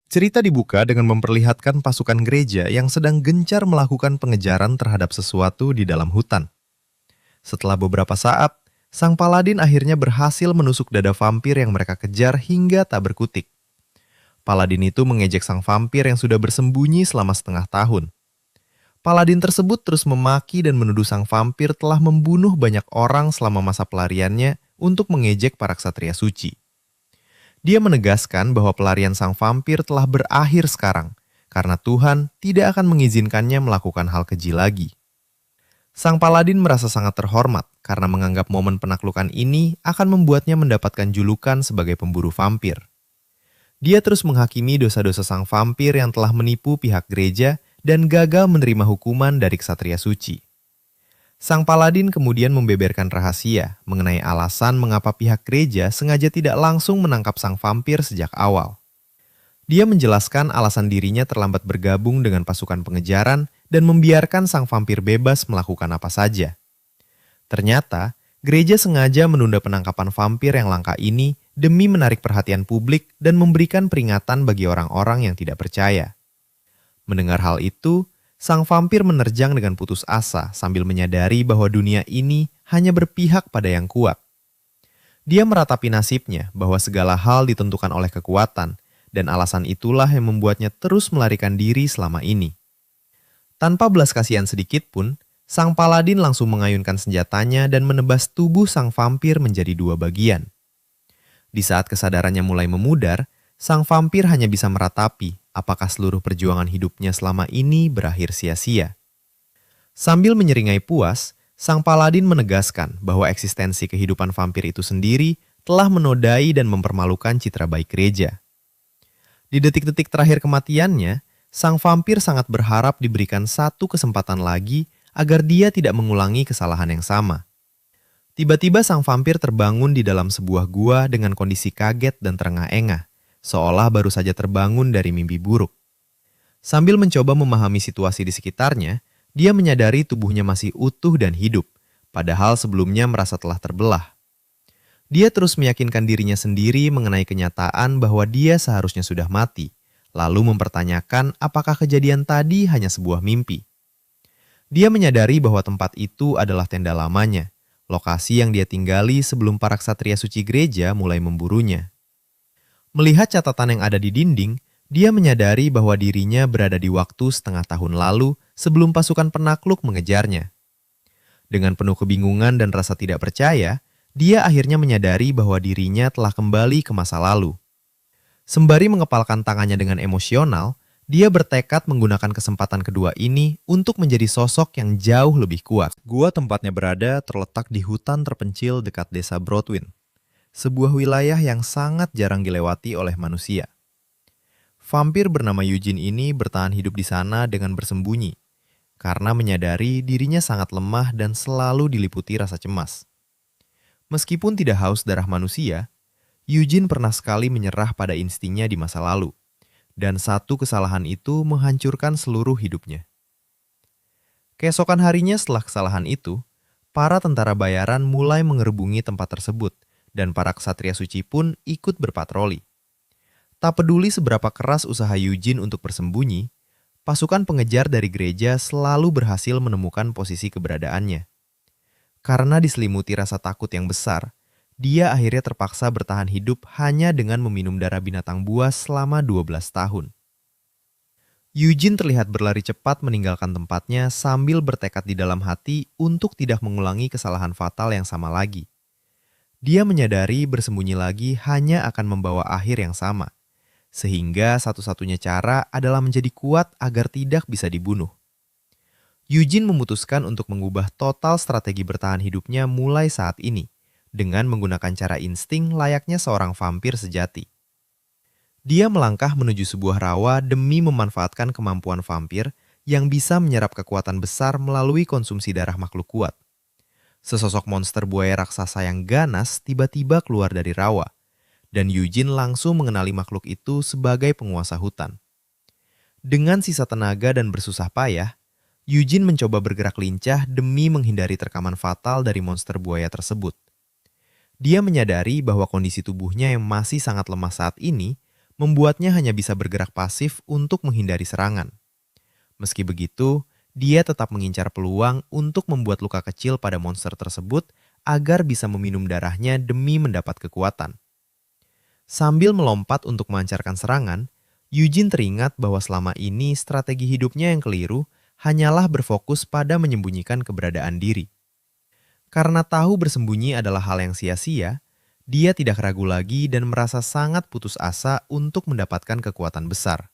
Cerita dibuka dengan memperlihatkan pasukan gereja yang sedang gencar melakukan pengejaran terhadap sesuatu di dalam hutan. Setelah beberapa saat, sang paladin akhirnya berhasil menusuk dada vampir yang mereka kejar hingga tak berkutik. Paladin itu mengejek sang vampir yang sudah bersembunyi selama setengah tahun. Paladin tersebut terus memaki dan menuduh sang vampir telah membunuh banyak orang selama masa pelariannya untuk mengejek para ksatria suci. Dia menegaskan bahwa pelarian sang vampir telah berakhir sekarang, karena Tuhan tidak akan mengizinkannya melakukan hal keji lagi. Sang paladin merasa sangat terhormat karena menganggap momen penaklukan ini akan membuatnya mendapatkan julukan sebagai pemburu vampir. Dia terus menghakimi dosa-dosa sang vampir yang telah menipu pihak gereja dan gagal menerima hukuman dari ksatria suci. Sang paladin kemudian membeberkan rahasia mengenai alasan mengapa pihak gereja sengaja tidak langsung menangkap sang vampir sejak awal. Dia menjelaskan alasan dirinya terlambat bergabung dengan pasukan pengejaran dan membiarkan sang vampir bebas melakukan apa saja. Ternyata, gereja sengaja menunda penangkapan vampir yang langka ini demi menarik perhatian publik dan memberikan peringatan bagi orang-orang yang tidak percaya. Mendengar hal itu, sang vampir menerjang dengan putus asa sambil menyadari bahwa dunia ini hanya berpihak pada yang kuat. Dia meratapi nasibnya bahwa segala hal ditentukan oleh kekuatan, dan alasan itulah yang membuatnya terus melarikan diri selama ini. Tanpa belas kasihan sedikit pun, sang paladin langsung mengayunkan senjatanya dan menebas tubuh sang vampir menjadi dua bagian. Di saat kesadarannya mulai memudar, sang vampir hanya bisa meratapi apakah seluruh perjuangan hidupnya selama ini berakhir sia-sia. Sambil menyeringai puas, sang paladin menegaskan bahwa eksistensi kehidupan vampir itu sendiri telah menodai dan mempermalukan citra baik gereja. Di detik-detik terakhir kematiannya, sang vampir sangat berharap diberikan satu kesempatan lagi agar dia tidak mengulangi kesalahan yang sama. Tiba-tiba sang vampir terbangun di dalam sebuah gua dengan kondisi kaget dan terengah-engah, seolah baru saja terbangun dari mimpi buruk. Sambil mencoba memahami situasi di sekitarnya, dia menyadari tubuhnya masih utuh dan hidup, padahal sebelumnya merasa telah terbelah. Dia terus meyakinkan dirinya sendiri mengenai kenyataan bahwa dia seharusnya sudah mati, lalu mempertanyakan apakah kejadian tadi hanya sebuah mimpi. Dia menyadari bahwa tempat itu adalah tenda lamanya, lokasi yang dia tinggali sebelum para ksatria suci gereja mulai memburunya. Melihat catatan yang ada di dinding, dia menyadari bahwa dirinya berada di waktu setengah tahun lalu sebelum pasukan penakluk mengejarnya. Dengan penuh kebingungan dan rasa tidak percaya, dia akhirnya menyadari bahwa dirinya telah kembali ke masa lalu. Sembari mengepalkan tangannya dengan emosional, dia bertekad menggunakan kesempatan kedua ini untuk menjadi sosok yang jauh lebih kuat. Gua tempatnya berada terletak di hutan terpencil dekat desa Broadwind, sebuah wilayah yang sangat jarang dilewati oleh manusia. Vampir bernama Eugene ini bertahan hidup di sana dengan bersembunyi, karena menyadari dirinya sangat lemah dan selalu diliputi rasa cemas. Meskipun tidak haus darah manusia, Eugene pernah sekali menyerah pada instingnya di masa lalu, dan satu kesalahan itu menghancurkan seluruh hidupnya. Keesokan harinya setelah kesalahan itu, para tentara bayaran mulai mengerbungi tempat tersebut, dan para ksatria suci pun ikut berpatroli. Tak peduli seberapa keras usaha Eugene untuk bersembunyi, pasukan pengejar dari gereja selalu berhasil menemukan posisi keberadaannya. Karena diselimuti rasa takut yang besar, dia akhirnya terpaksa bertahan hidup hanya dengan meminum darah binatang buas selama 12 tahun. Eugene terlihat berlari cepat meninggalkan tempatnya sambil bertekad di dalam hati untuk tidak mengulangi kesalahan fatal yang sama lagi. Dia menyadari bersembunyi lagi hanya akan membawa akhir yang sama, sehingga satu-satunya cara adalah menjadi kuat agar tidak bisa dibunuh. Eugene memutuskan untuk mengubah total strategi bertahan hidupnya mulai saat ini, dengan menggunakan cara insting layaknya seorang vampir sejati. Dia melangkah menuju sebuah rawa demi memanfaatkan kemampuan vampir yang bisa menyerap kekuatan besar melalui konsumsi darah makhluk kuat. Sesosok monster buaya raksasa yang ganas tiba-tiba keluar dari rawa, dan Eugene langsung mengenali makhluk itu sebagai penguasa hutan. Dengan sisa tenaga dan bersusah payah, Eugene mencoba bergerak lincah demi menghindari terkaman fatal dari monster buaya tersebut. Dia menyadari bahwa kondisi tubuhnya yang masih sangat lemah saat ini membuatnya hanya bisa bergerak pasif untuk menghindari serangan. Meski begitu, dia tetap mengincar peluang untuk membuat luka kecil pada monster tersebut agar bisa meminum darahnya demi mendapat kekuatan. Sambil melompat untuk melancarkan serangan, Eugene teringat bahwa selama ini strategi hidupnya yang keliru hanyalah berfokus pada menyembunyikan keberadaan diri. Karena tahu bersembunyi adalah hal yang sia-sia, dia tidak ragu lagi dan merasa sangat putus asa untuk mendapatkan kekuatan besar.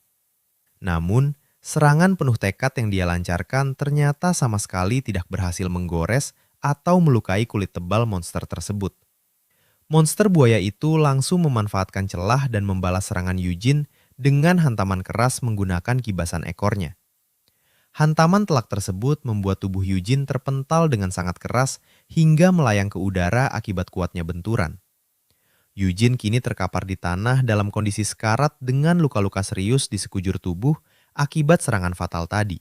Namun, serangan penuh tekad yang dia lancarkan ternyata sama sekali tidak berhasil menggores atau melukai kulit tebal monster tersebut. Monster buaya itu langsung memanfaatkan celah dan membalas serangan Eugene dengan hantaman keras menggunakan kibasan ekornya. Hantaman telak tersebut membuat tubuh Eugene terpental dengan sangat keras hingga melayang ke udara akibat kuatnya benturan. Eugene kini terkapar di tanah dalam kondisi sekarat dengan luka-luka serius di sekujur tubuh akibat serangan fatal tadi.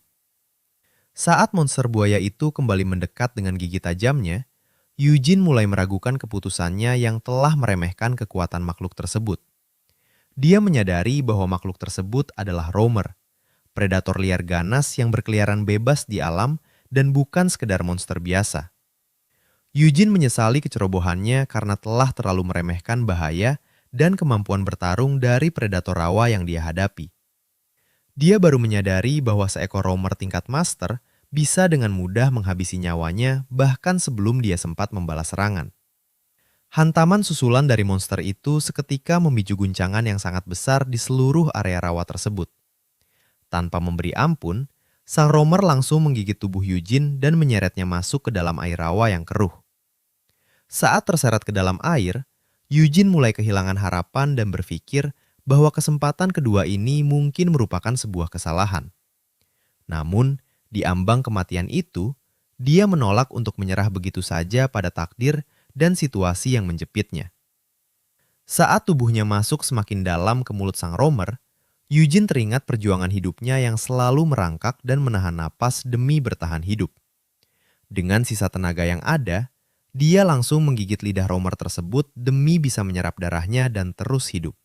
Saat monster buaya itu kembali mendekat dengan gigi tajamnya, Eugene mulai meragukan keputusannya yang telah meremehkan kekuatan makhluk tersebut. Dia menyadari bahwa makhluk tersebut adalah roamer, predator liar ganas yang berkeliaran bebas di alam dan bukan sekedar monster biasa. Eugene menyesali kecerobohannya karena telah terlalu meremehkan bahaya dan kemampuan bertarung dari predator rawa yang dia hadapi. Dia baru menyadari bahwa seekor roamer tingkat master bisa dengan mudah menghabisi nyawanya bahkan sebelum dia sempat membalas serangan. Hantaman susulan dari monster itu seketika memicu guncangan yang sangat besar di seluruh area rawa tersebut. Tanpa memberi ampun, sang roamer langsung menggigit tubuh Eugene dan menyeretnya masuk ke dalam air rawa yang keruh. Saat terseret ke dalam air, Eugene mulai kehilangan harapan dan berpikir bahwa kesempatan kedua ini mungkin merupakan sebuah kesalahan. Namun, di ambang kematian itu, dia menolak untuk menyerah begitu saja pada takdir dan situasi yang menjepitnya. Saat tubuhnya masuk semakin dalam ke mulut sang roamer, Eugene teringat perjuangan hidupnya yang selalu merangkak dan menahan napas demi bertahan hidup. Dengan sisa tenaga yang ada, dia langsung menggigit lidah roamer tersebut demi bisa menyerap darahnya dan terus hidup.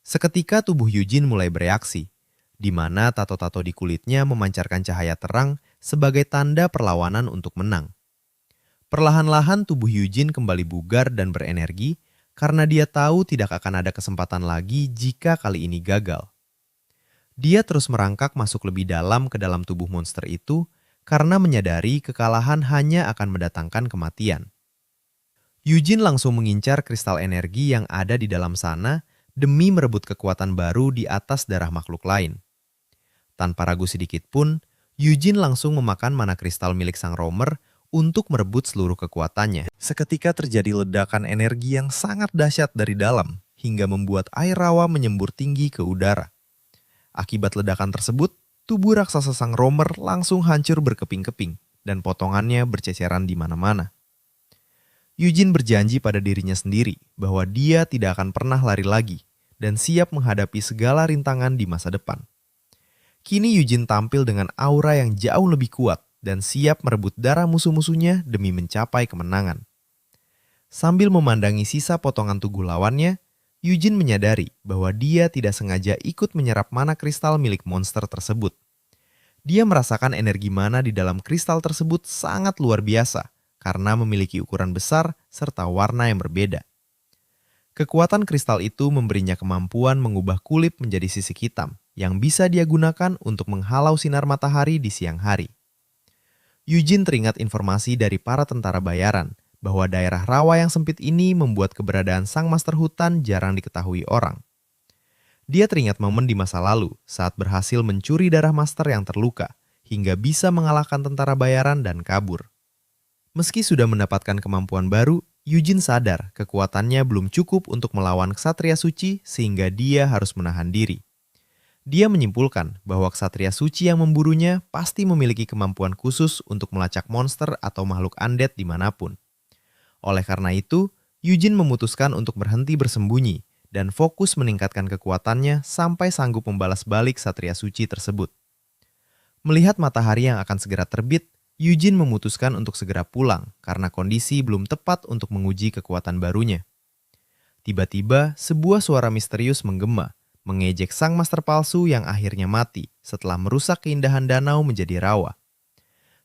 Seketika tubuh Eugene mulai bereaksi, di mana tato-tato di kulitnya memancarkan cahaya terang sebagai tanda perlawanan untuk menang. Perlahan-lahan tubuh Eugene kembali bugar dan berenergi karena dia tahu tidak akan ada kesempatan lagi jika kali ini gagal. Dia terus merangkak masuk lebih dalam ke dalam tubuh monster itu karena menyadari kekalahan hanya akan mendatangkan kematian. Eugene langsung mengincar kristal energi yang ada di dalam sana demi merebut kekuatan baru di atas darah makhluk lain. Tanpa ragu sedikit pun, Eugene langsung memakan mana kristal milik sang roamer untuk merebut seluruh kekuatannya. Seketika terjadi ledakan energi yang sangat dahsyat dari dalam, hingga membuat air rawa menyembur tinggi ke udara. Akibat ledakan tersebut, tubuh raksasa sang roamer langsung hancur berkeping-keping, dan potongannya berceceran di mana-mana. Eugene berjanji pada dirinya sendiri bahwa dia tidak akan pernah lari lagi, dan siap menghadapi segala rintangan di masa depan. Kini Eugene tampil dengan aura yang jauh lebih kuat, dan siap merebut darah musuh-musuhnya demi mencapai kemenangan. Sambil memandangi sisa potongan tubuh lawannya, Eugene menyadari bahwa dia tidak sengaja ikut menyerap mana kristal milik monster tersebut. Dia merasakan energi mana di dalam kristal tersebut sangat luar biasa karena memiliki ukuran besar serta warna yang berbeda. Kekuatan kristal itu memberinya kemampuan mengubah kulit menjadi sisik hitam yang bisa dia gunakan untuk menghalau sinar matahari di siang hari. Eugene teringat informasi dari para tentara bayaran bahwa daerah rawa yang sempit ini membuat keberadaan sang master hutan jarang diketahui orang. Dia teringat momen di masa lalu saat berhasil mencuri darah master yang terluka hingga bisa mengalahkan tentara bayaran dan kabur. Meski sudah mendapatkan kemampuan baru, Eugene sadar kekuatannya belum cukup untuk melawan ksatria suci sehingga dia harus menahan diri. Dia menyimpulkan bahwa ksatria suci yang memburunya pasti memiliki kemampuan khusus untuk melacak monster atau makhluk undead dimanapun. Oleh karena itu, Eugene memutuskan untuk berhenti bersembunyi dan fokus meningkatkan kekuatannya sampai sanggup membalas balik ksatria suci tersebut. Melihat matahari yang akan segera terbit, Eugene memutuskan untuk segera pulang karena kondisi belum tepat untuk menguji kekuatan barunya. Tiba-tiba, sebuah suara misterius menggema, mengejek sang master palsu yang akhirnya mati setelah merusak keindahan danau menjadi rawa.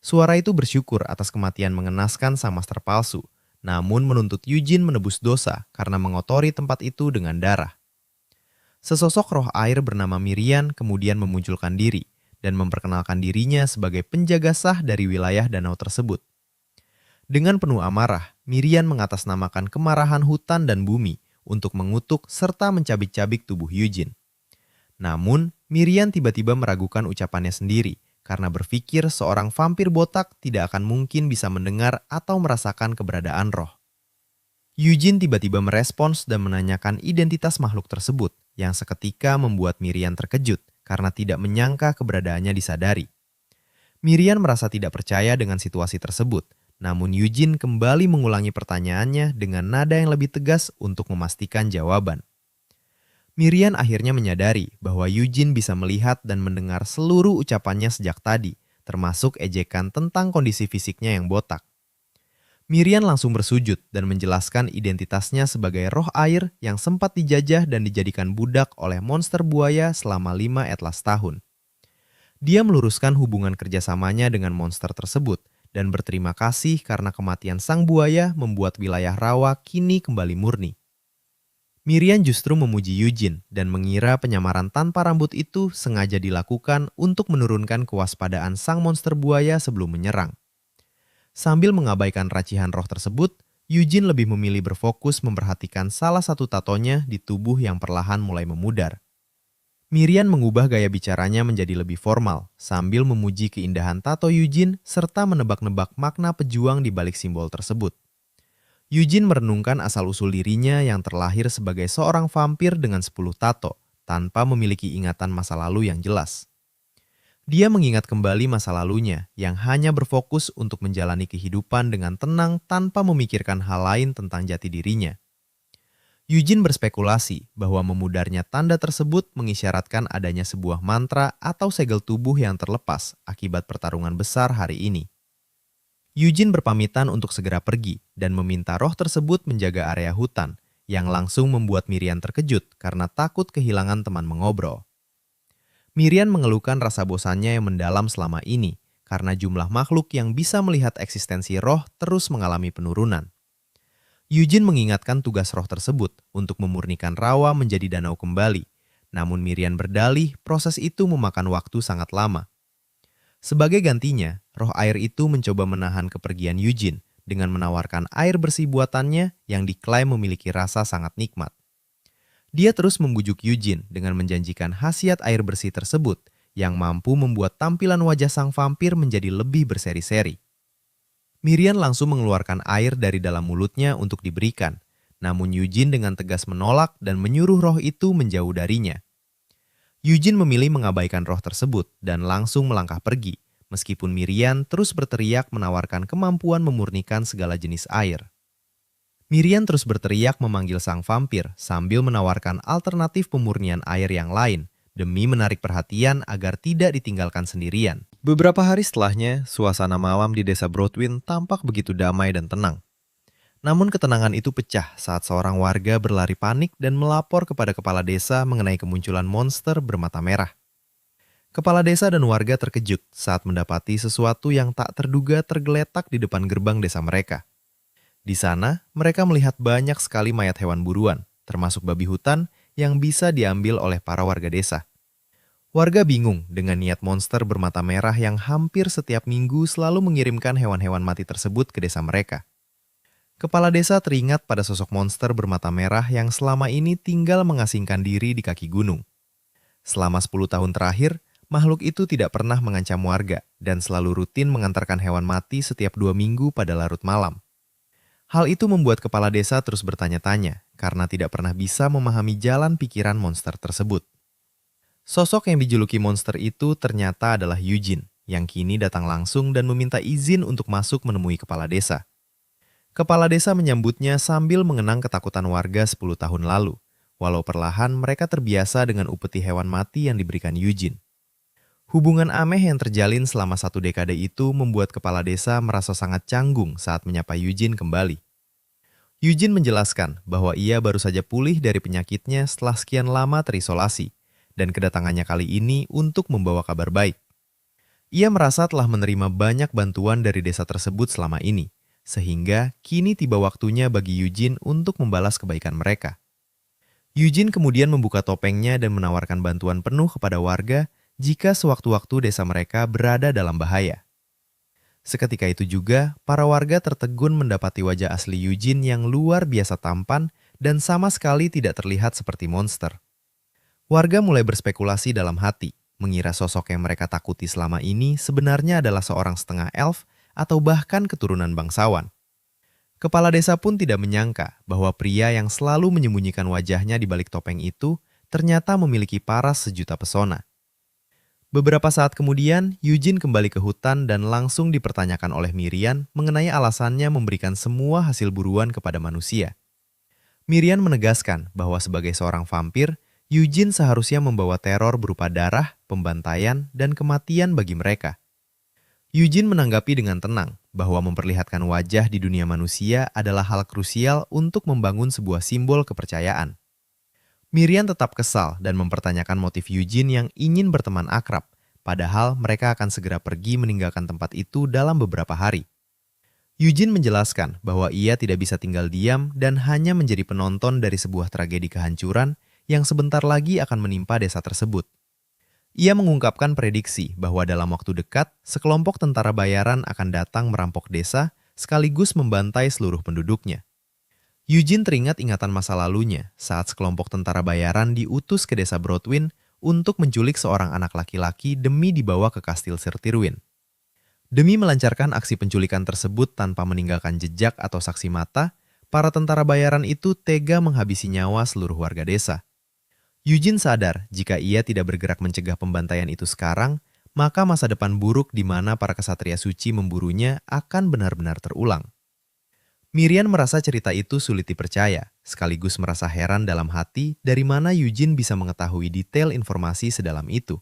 Suara itu bersyukur atas kematian mengenaskan sang master palsu, namun menuntut Eugene menebus dosa karena mengotori tempat itu dengan darah. Sesosok roh air bernama Mirian kemudian memunculkan diri dan memperkenalkan dirinya sebagai penjaga sah dari wilayah danau tersebut. Dengan penuh amarah, Mirian mengatasnamakan kemarahan hutan dan bumi untuk mengutuk serta mencabik-cabik tubuh Eugene. Namun, Mirian tiba-tiba meragukan ucapannya sendiri karena berpikir seorang vampir botak tidak akan mungkin bisa mendengar atau merasakan keberadaan roh. Eugene tiba-tiba merespons dan menanyakan identitas makhluk tersebut yang seketika membuat Mirian terkejut karena tidak menyangka keberadaannya disadari. Mirian merasa tidak percaya dengan situasi tersebut, namun Eugene kembali mengulangi pertanyaannya dengan nada yang lebih tegas untuk memastikan jawaban. Mirian akhirnya menyadari bahwa Eugene bisa melihat dan mendengar seluruh ucapannya sejak tadi, termasuk ejekan tentang kondisi fisiknya yang botak. Mirian langsung bersujud dan menjelaskan identitasnya sebagai roh air yang sempat dijajah dan dijadikan budak oleh monster buaya selama 5 etlas tahun. Dia meluruskan hubungan kerjasamanya dengan monster tersebut dan berterima kasih karena kematian sang buaya membuat wilayah rawa kini kembali murni. Mirian justru memuji Eugene dan mengira penyamaran tanpa rambut itu sengaja dilakukan untuk menurunkan kewaspadaan sang monster buaya sebelum menyerang. Sambil mengabaikan racihan roh tersebut, Eugene lebih memilih berfokus memperhatikan salah satu tatonya di tubuh yang perlahan mulai memudar. Mirian mengubah gaya bicaranya menjadi lebih formal, sambil memuji keindahan tato Eugene serta menebak-nebak makna pejuang di balik simbol tersebut. Eugene merenungkan asal-usul dirinya yang terlahir sebagai seorang vampir dengan 10 tato, tanpa memiliki ingatan masa lalu yang jelas. Dia mengingat kembali masa lalunya yang hanya berfokus untuk menjalani kehidupan dengan tenang tanpa memikirkan hal lain tentang jati dirinya. Eugene berspekulasi bahwa memudarnya tanda tersebut mengisyaratkan adanya sebuah mantra atau segel tubuh yang terlepas akibat pertarungan besar hari ini. Eugene berpamitan untuk segera pergi dan meminta roh tersebut menjaga area hutan, yang langsung membuat Mirian terkejut karena takut kehilangan teman mengobrol. Mirian mengeluhkan rasa bosannya yang mendalam selama ini karena jumlah makhluk yang bisa melihat eksistensi roh terus mengalami penurunan. Eugene mengingatkan tugas roh tersebut untuk memurnikan rawa menjadi danau kembali, namun Mirian berdalih proses itu memakan waktu sangat lama. Sebagai gantinya, roh air itu mencoba menahan kepergian Eugene dengan menawarkan air bersih buatannya yang diklaim memiliki rasa sangat nikmat. Dia terus membujuk Eugene dengan menjanjikan khasiat air bersih tersebut yang mampu membuat tampilan wajah sang vampir menjadi lebih berseri-seri. Mirian langsung mengeluarkan air dari dalam mulutnya untuk diberikan, namun Eugene dengan tegas menolak dan menyuruh roh itu menjauh darinya. Eugene memilih mengabaikan roh tersebut dan langsung melangkah pergi, meskipun Mirian terus berteriak menawarkan kemampuan memurnikan segala jenis air. Mirian terus berteriak memanggil sang vampir sambil menawarkan alternatif pemurnian air yang lain demi menarik perhatian agar tidak ditinggalkan sendirian. Beberapa hari setelahnya, suasana malam di desa Broadwind tampak begitu damai dan tenang. Namun ketenangan itu pecah saat seorang warga berlari panik dan melapor kepada kepala desa mengenai kemunculan monster bermata merah. Kepala desa dan warga terkejut saat mendapati sesuatu yang tak terduga tergeletak di depan gerbang desa mereka. Di sana, mereka melihat banyak sekali mayat hewan buruan, termasuk babi hutan yang bisa diambil oleh para warga desa. Warga bingung dengan niat monster bermata merah yang hampir setiap minggu selalu mengirimkan hewan-hewan mati tersebut ke desa mereka. Kepala desa teringat pada sosok monster bermata merah yang selama ini tinggal mengasingkan diri di kaki gunung. Selama 10 tahun terakhir, makhluk itu tidak pernah mengancam warga dan selalu rutin mengantarkan hewan mati setiap 2 minggu pada larut malam. Hal itu membuat kepala desa terus bertanya-tanya karena tidak pernah bisa memahami jalan pikiran monster tersebut. Sosok yang dijuluki monster itu ternyata adalah Eugene, yang kini datang langsung dan meminta izin untuk masuk menemui kepala desa. Kepala desa menyambutnya sambil mengenang ketakutan warga 10 tahun lalu, walau perlahan mereka terbiasa dengan upeti hewan mati yang diberikan Eugene. Hubungan aneh yang terjalin selama 1 dekade itu membuat kepala desa merasa sangat canggung saat menyapa Eugene kembali. Eugene menjelaskan bahwa ia baru saja pulih dari penyakitnya setelah sekian lama terisolasi, dan kedatangannya kali ini untuk membawa kabar baik. Ia merasa telah menerima banyak bantuan dari desa tersebut selama ini, sehingga kini tiba waktunya bagi Eugene untuk membalas kebaikan mereka. Eugene kemudian membuka topengnya dan menawarkan bantuan penuh kepada warga jika sewaktu-waktu desa mereka berada dalam bahaya. Seketika itu juga, para warga tertegun mendapati wajah asli Eugene yang luar biasa tampan dan sama sekali tidak terlihat seperti monster. Warga mulai berspekulasi dalam hati, mengira sosok yang mereka takuti selama ini sebenarnya adalah seorang setengah elf atau bahkan keturunan bangsawan. Kepala desa pun tidak menyangka bahwa pria yang selalu menyembunyikan wajahnya di balik topeng itu ternyata memiliki paras sejuta pesona. Beberapa saat kemudian, Eugene kembali ke hutan dan langsung dipertanyakan oleh Mirian mengenai alasannya memberikan semua hasil buruan kepada manusia. Mirian menegaskan bahwa sebagai seorang vampir, Eugene seharusnya membawa teror berupa darah, pembantaian, dan kematian bagi mereka. Eugene menanggapi dengan tenang bahwa memperlihatkan wajah di dunia manusia adalah hal krusial untuk membangun sebuah simbol kepercayaan. Mirian tetap kesal dan mempertanyakan motif Eugene yang ingin berteman akrab, padahal mereka akan segera pergi meninggalkan tempat itu dalam beberapa hari. Eugene menjelaskan bahwa ia tidak bisa tinggal diam dan hanya menjadi penonton dari sebuah tragedi kehancuran yang sebentar lagi akan menimpa desa tersebut. Ia mengungkapkan prediksi bahwa dalam waktu dekat, sekelompok tentara bayaran akan datang merampok desa sekaligus membantai seluruh penduduknya. Eugene teringat ingatan masa lalunya saat sekelompok tentara bayaran diutus ke desa Broadwind untuk menculik seorang anak laki-laki demi dibawa ke kastil Sir Tyrwin. Demi melancarkan aksi penculikan tersebut tanpa meninggalkan jejak atau saksi mata, para tentara bayaran itu tega menghabisi nyawa seluruh warga desa. Eugene sadar jika ia tidak bergerak mencegah pembantaian itu sekarang, maka masa depan buruk di mana para kesatria suci memburunya akan benar-benar terulang. Mirian merasa cerita itu sulit dipercaya, sekaligus merasa heran dalam hati dari mana Eugene bisa mengetahui detail informasi sedalam itu.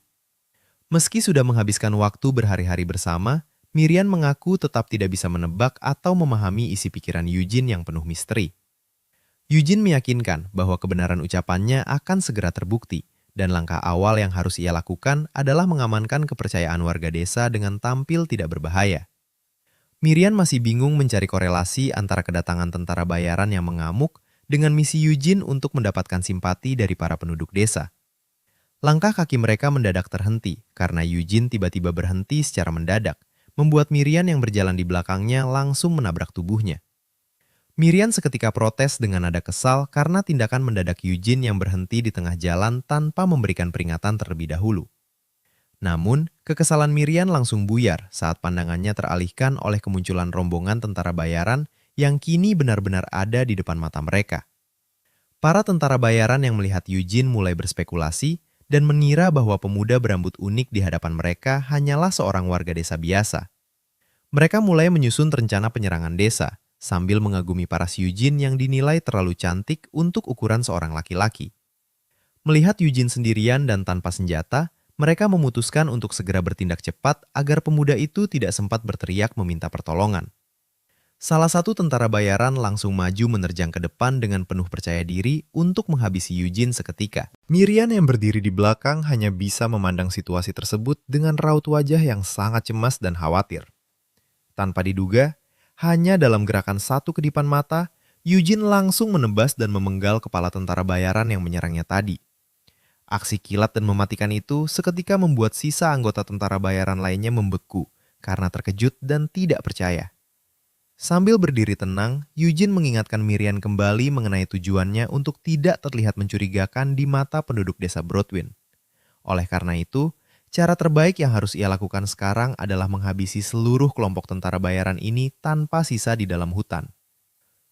Meski sudah menghabiskan waktu berhari-hari bersama, Mirian mengaku tetap tidak bisa menebak atau memahami isi pikiran Eugene yang penuh misteri. Eugene meyakinkan bahwa kebenaran ucapannya akan segera terbukti, dan langkah awal yang harus ia lakukan adalah mengamankan kepercayaan warga desa dengan tampil tidak berbahaya. Mirian masih bingung mencari korelasi antara kedatangan tentara bayaran yang mengamuk dengan misi Eugene untuk mendapatkan simpati dari para penduduk desa. Langkah kaki mereka mendadak terhenti karena Eugene tiba-tiba berhenti secara mendadak, membuat Mirian yang berjalan di belakangnya langsung menabrak tubuhnya. Mirian seketika protes dengan nada kesal karena tindakan mendadak Eugene yang berhenti di tengah jalan tanpa memberikan peringatan terlebih dahulu. Namun, kekesalan Mirian langsung buyar saat pandangannya teralihkan oleh kemunculan rombongan tentara bayaran yang kini benar-benar ada di depan mata mereka. Para tentara bayaran yang melihat Eugene mulai berspekulasi dan mengira bahwa pemuda berambut unik di hadapan mereka hanyalah seorang warga desa biasa. Mereka mulai menyusun rencana penyerangan desa, sambil mengagumi paras Eugene yang dinilai terlalu cantik untuk ukuran seorang laki-laki. Melihat Eugene sendirian dan tanpa senjata, mereka memutuskan untuk segera bertindak cepat agar pemuda itu tidak sempat berteriak meminta pertolongan. Salah satu tentara bayaran langsung maju menerjang ke depan dengan penuh percaya diri untuk menghabisi Eugene seketika. Mirian yang berdiri di belakang hanya bisa memandang situasi tersebut dengan raut wajah yang sangat cemas dan khawatir. Tanpa diduga, hanya dalam gerakan satu kedipan mata, Eugene langsung menebas dan memenggal kepala tentara bayaran yang menyerangnya tadi. Aksi kilat dan mematikan itu seketika membuat sisa anggota tentara bayaran lainnya membeku karena terkejut dan tidak percaya. Sambil berdiri tenang, Eugene mengingatkan Mirian kembali mengenai tujuannya untuk tidak terlihat mencurigakan di mata penduduk desa Broadwind. Oleh karena itu, cara terbaik yang harus ia lakukan sekarang adalah menghabisi seluruh kelompok tentara bayaran ini tanpa sisa di dalam hutan.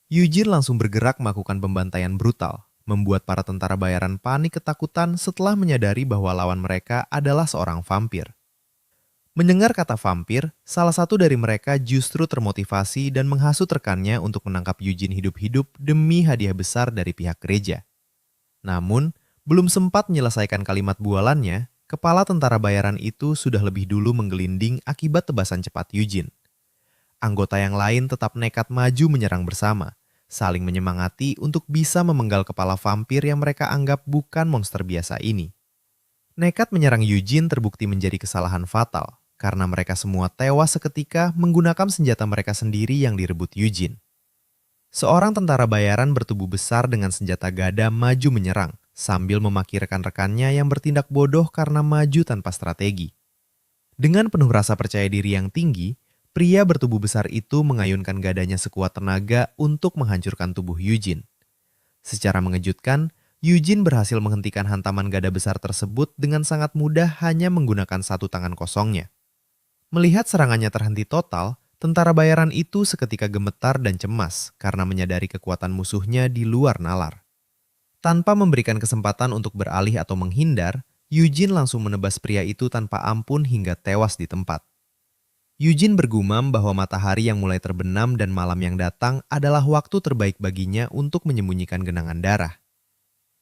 Eugene langsung bergerak melakukan pembantaian brutal, membuat para tentara bayaran panik ketakutan setelah menyadari bahwa lawan mereka adalah seorang vampir. Mendengar kata vampir, salah satu dari mereka justru termotivasi dan menghasut rekannya untuk menangkap Eugene hidup-hidup demi hadiah besar dari pihak gereja. Namun, belum sempat menyelesaikan kalimat bualannya, kepala tentara bayaran itu sudah lebih dulu menggelinding akibat tebasan cepat Eugene. Anggota yang lain tetap nekat maju menyerang bersama, saling menyemangati untuk bisa memenggal kepala vampir yang mereka anggap bukan monster biasa ini. Nekat menyerang Eugene terbukti menjadi kesalahan fatal, karena mereka semua tewas seketika menggunakan senjata mereka sendiri yang direbut Eugene. Seorang tentara bayaran bertubuh besar dengan senjata gada maju menyerang, sambil memaki rekan-rekannya yang bertindak bodoh karena maju tanpa strategi. Dengan penuh rasa percaya diri yang tinggi, pria bertubuh besar itu mengayunkan gadanya sekuat tenaga untuk menghancurkan tubuh Eugene. Secara mengejutkan, Eugene berhasil menghentikan hantaman gada besar tersebut dengan sangat mudah hanya menggunakan satu tangan kosongnya. Melihat serangannya terhenti total, tentara bayaran itu seketika gemetar dan cemas karena menyadari kekuatan musuhnya di luar nalar. Tanpa memberikan kesempatan untuk beralih atau menghindar, Eugene langsung menebas pria itu tanpa ampun hingga tewas di tempat. Eugene bergumam bahwa matahari yang mulai terbenam dan malam yang datang adalah waktu terbaik baginya untuk menyembunyikan genangan darah.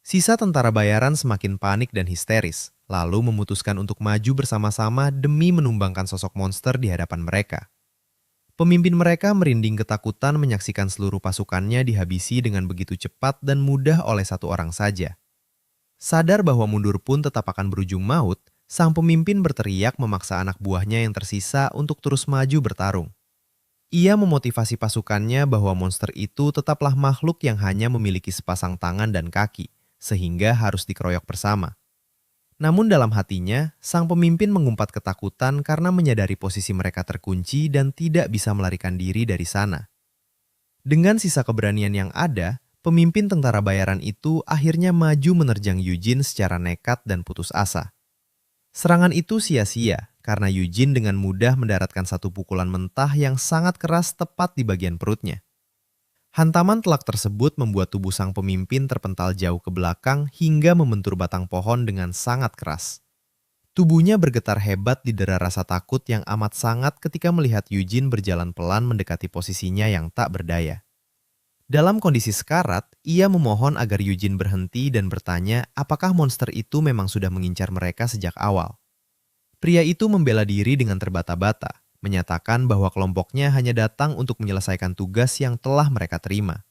Sisa tentara bayaran semakin panik dan histeris, lalu memutuskan untuk maju bersama-sama demi menumbangkan sosok monster di hadapan mereka. Pemimpin mereka merinding ketakutan menyaksikan seluruh pasukannya dihabisi dengan begitu cepat dan mudah oleh satu orang saja. Sadar bahwa mundur pun tetap akan berujung maut, sang pemimpin berteriak memaksa anak buahnya yang tersisa untuk terus maju bertarung. Ia memotivasi pasukannya bahwa monster itu tetaplah makhluk yang hanya memiliki sepasang tangan dan kaki, sehingga harus dikeroyok bersama. Namun dalam hatinya, sang pemimpin mengumpat ketakutan karena menyadari posisi mereka terkunci dan tidak bisa melarikan diri dari sana. Dengan sisa keberanian yang ada, pemimpin tentara bayaran itu akhirnya maju menerjang Eugene secara nekat dan putus asa. Serangan itu sia-sia karena Eugene dengan mudah mendaratkan satu pukulan mentah yang sangat keras tepat di bagian perutnya. Hantaman telak tersebut membuat tubuh sang pemimpin terpental jauh ke belakang hingga membentur batang pohon dengan sangat keras. Tubuhnya bergetar hebat didera rasa takut yang amat sangat ketika melihat Eugene berjalan pelan mendekati posisinya yang tak berdaya. Dalam kondisi sekarat, ia memohon agar Eugene berhenti dan bertanya apakah monster itu memang sudah mengincar mereka sejak awal. Pria itu membela diri dengan terbata-bata, menyatakan bahwa kelompoknya hanya datang untuk menyelesaikan tugas yang telah mereka terima.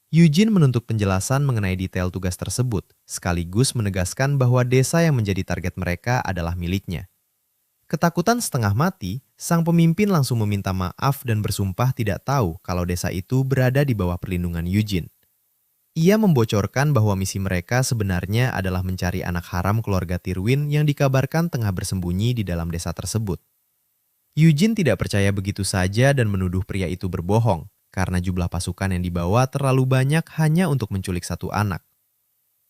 Eugene menuntut penjelasan mengenai detail tugas tersebut, sekaligus menegaskan bahwa desa yang menjadi target mereka adalah miliknya. Ketakutan setengah mati, sang pemimpin langsung meminta maaf dan bersumpah tidak tahu kalau desa itu berada di bawah perlindungan Eugene. Ia membocorkan bahwa misi mereka sebenarnya adalah mencari anak haram keluarga Tyrwin yang dikabarkan tengah bersembunyi di dalam desa tersebut. Eugene tidak percaya begitu saja dan menuduh pria itu berbohong karena jumlah pasukan yang dibawa terlalu banyak hanya untuk menculik satu anak.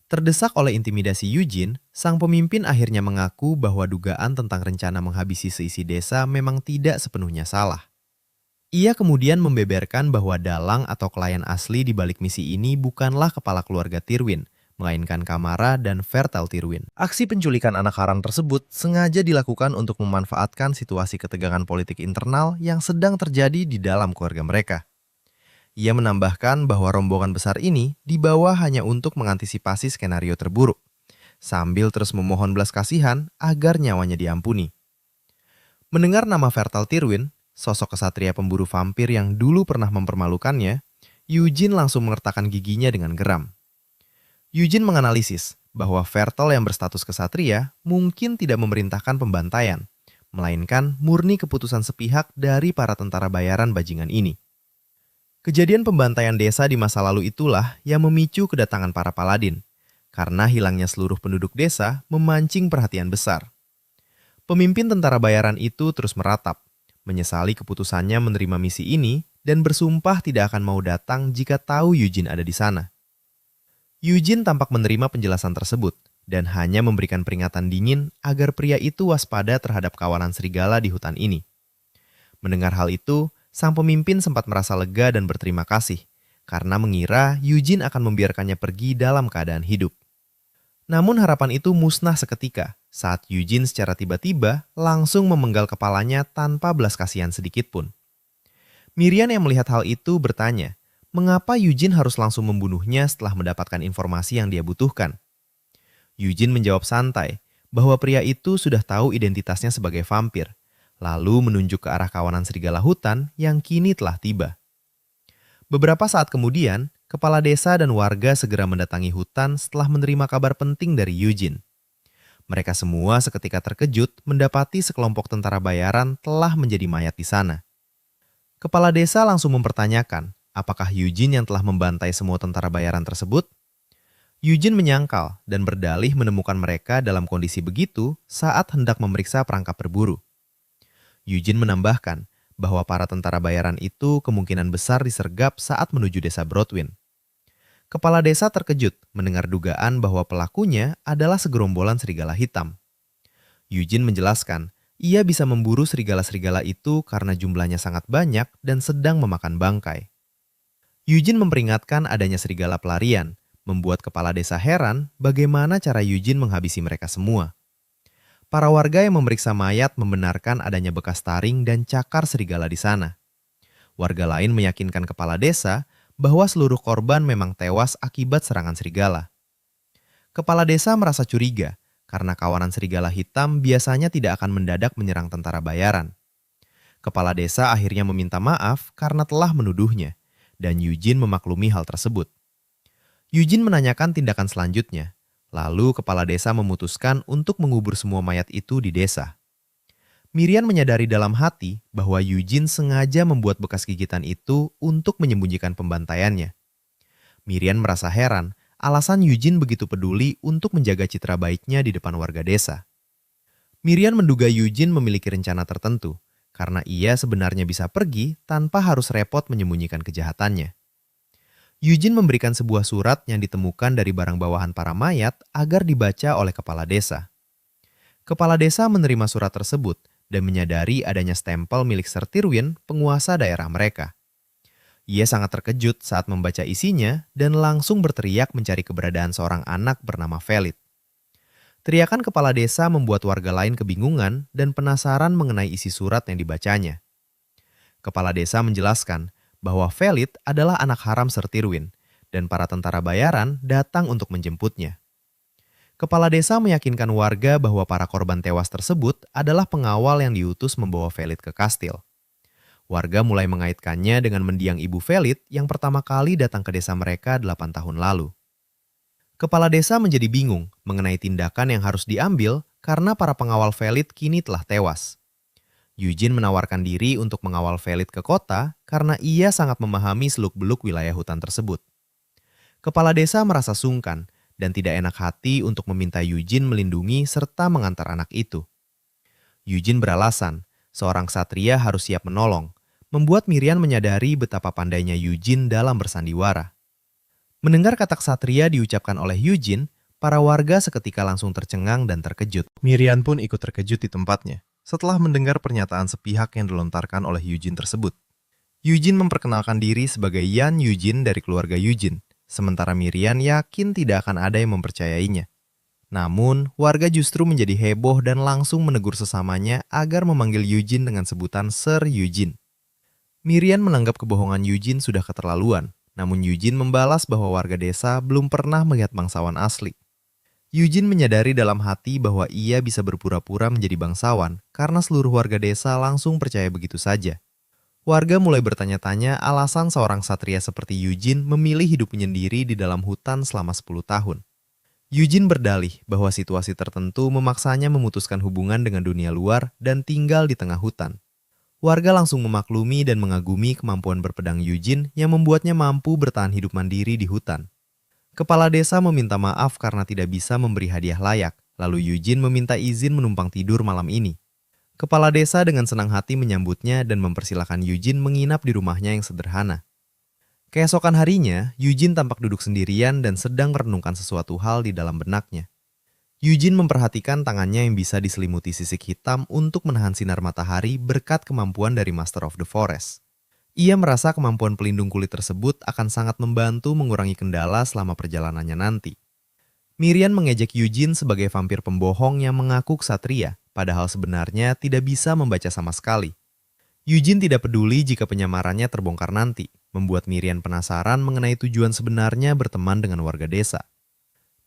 Terdesak oleh intimidasi Eugene, sang pemimpin akhirnya mengaku bahwa dugaan tentang rencana menghabisi seisi desa memang tidak sepenuhnya salah. Ia kemudian membeberkan bahwa dalang atau klien asli di balik misi ini bukanlah kepala keluarga Tyrwin, melainkan Kamara dan Fertile Tyrwin. Aksi penculikan anak haram tersebut sengaja dilakukan untuk memanfaatkan situasi ketegangan politik internal yang sedang terjadi di dalam keluarga mereka. Ia menambahkan bahwa rombongan besar ini dibawa hanya untuk mengantisipasi skenario terburuk, sambil terus memohon belas kasihan agar nyawanya diampuni. Mendengar nama Fertile Tyrwin, sosok kesatria pemburu vampir yang dulu pernah mempermalukannya, Eugene langsung mengertakkan giginya dengan geram. Eugene menganalisis bahwa Fertile yang berstatus kesatria mungkin tidak memerintahkan pembantaian, melainkan murni keputusan sepihak dari para tentara bayaran bajingan ini. Kejadian pembantaian desa di masa lalu itulah yang memicu kedatangan para paladin, karena hilangnya seluruh penduduk desa memancing perhatian besar. Pemimpin tentara bayaran itu terus meratap, menyesali keputusannya menerima misi ini dan bersumpah tidak akan mau datang jika tahu Eugene ada di sana. Eugene tampak menerima penjelasan tersebut dan hanya memberikan peringatan dingin agar pria itu waspada terhadap kawanan serigala di hutan ini. Mendengar hal itu, sang pemimpin sempat merasa lega dan berterima kasih karena mengira Eugene akan membiarkannya pergi dalam keadaan hidup. Namun harapan itu musnah seketika saat Eugene secara tiba-tiba langsung memenggal kepalanya tanpa belas kasihan sedikit pun. Mirian yang melihat hal itu bertanya, mengapa Eugene harus langsung membunuhnya setelah mendapatkan informasi yang dia butuhkan? Eugene menjawab santai bahwa pria itu sudah tahu identitasnya sebagai vampir, lalu menunjuk ke arah kawanan serigala hutan yang kini telah tiba. Beberapa saat kemudian, kepala desa dan warga segera mendatangi hutan setelah menerima kabar penting dari Eugene. Mereka semua seketika terkejut mendapati sekelompok tentara bayaran telah menjadi mayat di sana. Kepala desa langsung mempertanyakan, apakah Eugene yang telah membantai semua tentara bayaran tersebut? Eugene menyangkal dan berdalih menemukan mereka dalam kondisi begitu saat hendak memeriksa perangkap berburu. Eugene menambahkan bahwa para tentara bayaran itu kemungkinan besar disergap saat menuju desa Broadwind. Kepala desa terkejut mendengar dugaan bahwa pelakunya adalah segerombolan serigala hitam. Eugene menjelaskan, ia bisa memburu serigala-serigala itu karena jumlahnya sangat banyak dan sedang memakan bangkai. Eugene memperingatkan adanya serigala pelarian, membuat kepala desa heran bagaimana cara Eugene menghabisi mereka semua. Para warga yang memeriksa mayat membenarkan adanya bekas taring dan cakar serigala di sana. Warga lain meyakinkan kepala desa bahwa seluruh korban memang tewas akibat serangan serigala. Kepala desa merasa curiga karena kawanan serigala hitam biasanya tidak akan mendadak menyerang tentara bayaran. Kepala desa akhirnya meminta maaf karena telah menuduhnya, dan Eugene memaklumi hal tersebut. Eugene menanyakan tindakan selanjutnya. Lalu kepala desa memutuskan untuk mengubur semua mayat itu di desa. Miriam menyadari dalam hati bahwa Eugene sengaja membuat bekas gigitan itu untuk menyembunyikan pembantaiannya. Miriam merasa heran alasan Eugene begitu peduli untuk menjaga citra baiknya di depan warga desa. Miriam menduga Eugene memiliki rencana tertentu karena ia sebenarnya bisa pergi tanpa harus repot menyembunyikan kejahatannya. Eugene memberikan sebuah surat yang ditemukan dari barang bawahan para mayat agar dibaca oleh kepala desa. Kepala desa menerima surat tersebut dan menyadari adanya stempel milik Sir Tirwin, penguasa daerah mereka. Ia sangat terkejut saat membaca isinya dan langsung berteriak mencari keberadaan seorang anak bernama Felid. Teriakan kepala desa membuat warga lain kebingungan dan penasaran mengenai isi surat yang dibacanya. Kepala desa menjelaskan bahwa Felid adalah anak haram Sir Tirwin, dan para tentara bayaran datang untuk menjemputnya. Kepala desa meyakinkan warga bahwa para korban tewas tersebut adalah pengawal yang diutus membawa Felid ke kastil. Warga mulai mengaitkannya dengan mendiang ibu Felid yang pertama kali datang ke desa mereka 8 tahun lalu. Kepala desa menjadi bingung mengenai tindakan yang harus diambil karena para pengawal Felid kini telah tewas. Eugene menawarkan diri untuk mengawal Felid ke kota karena ia sangat memahami seluk-beluk wilayah hutan tersebut. Kepala desa merasa sungkan dan tidak enak hati untuk meminta Eugene melindungi serta mengantar anak itu. Eugene beralasan, seorang ksatria harus siap menolong, membuat Miriam menyadari betapa pandainya Eugene dalam bersandiwara. Mendengar kata ksatria diucapkan oleh Eugene, para warga seketika langsung tercengang dan terkejut. Miriam pun ikut terkejut di tempatnya setelah mendengar pernyataan sepihak yang dilontarkan oleh Eugene tersebut. Eugene memperkenalkan diri sebagai Yan Eugene dari keluarga Eugene, sementara Miriam yakin tidak akan ada yang mempercayainya. Namun, warga justru menjadi heboh dan langsung menegur sesamanya agar memanggil Eugene dengan sebutan Sir Eugene. Miriam menganggap kebohongan Eugene sudah keterlaluan, namun Eugene membalas bahwa warga desa belum pernah melihat bangsawan asli. Eugene menyadari dalam hati bahwa ia bisa berpura-pura menjadi bangsawan karena seluruh warga desa langsung percaya begitu saja. Warga mulai bertanya-tanya alasan seorang ksatria seperti Eugene memilih hidup menyendiri di dalam hutan selama 10 tahun. Eugene berdalih bahwa situasi tertentu memaksanya memutuskan hubungan dengan dunia luar dan tinggal di tengah hutan. Warga langsung memaklumi dan mengagumi kemampuan berpedang Eugene yang membuatnya mampu bertahan hidup mandiri di hutan. Kepala desa meminta maaf karena tidak bisa memberi hadiah layak, lalu Eugene meminta izin menumpang tidur malam ini. Kepala desa dengan senang hati menyambutnya dan mempersilahkan Eugene menginap di rumahnya yang sederhana. Keesokan harinya, Eugene tampak duduk sendirian dan sedang merenungkan sesuatu hal di dalam benaknya. Eugene memperhatikan tangannya yang bisa diselimuti sisik hitam untuk menahan sinar matahari berkat kemampuan dari Master of the Forest. Ia merasa kemampuan pelindung kulit tersebut akan sangat membantu mengurangi kendala selama perjalanannya nanti. Miriam mengejek Eugene sebagai vampir pembohong yang mengaku ksatria, padahal sebenarnya tidak bisa membaca sama sekali. Eugene tidak peduli jika penyamarannya terbongkar nanti, membuat Miriam penasaran mengenai tujuan sebenarnya berteman dengan warga desa.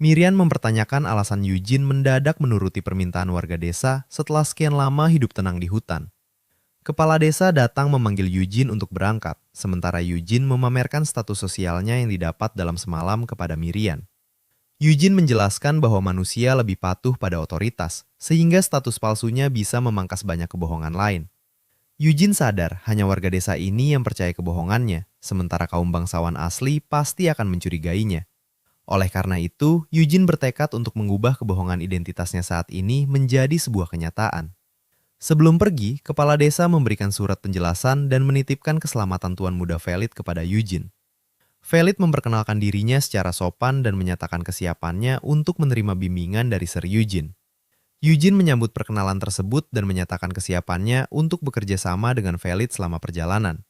Miriam mempertanyakan alasan Eugene mendadak menuruti permintaan warga desa setelah sekian lama hidup tenang di hutan. Kepala desa datang memanggil Eugene untuk berangkat, sementara Eugene memamerkan status sosialnya yang didapat dalam semalam kepada Miriam. Eugene menjelaskan bahwa manusia lebih patuh pada otoritas, sehingga status palsunya bisa memangkas banyak kebohongan lain. Eugene sadar hanya warga desa ini yang percaya kebohongannya, sementara kaum bangsawan asli pasti akan mencurigainya. Oleh karena itu, Eugene bertekad untuk mengubah kebohongan identitasnya saat ini menjadi sebuah kenyataan. Sebelum pergi, kepala desa memberikan surat penjelasan dan menitipkan keselamatan Tuan Muda Felid kepada Eugene. Felid memperkenalkan dirinya secara sopan dan menyatakan kesiapannya untuk menerima bimbingan dari Sir Eugene. Eugene menyambut perkenalan tersebut dan menyatakan kesiapannya untuk bekerja sama dengan Felid selama perjalanan.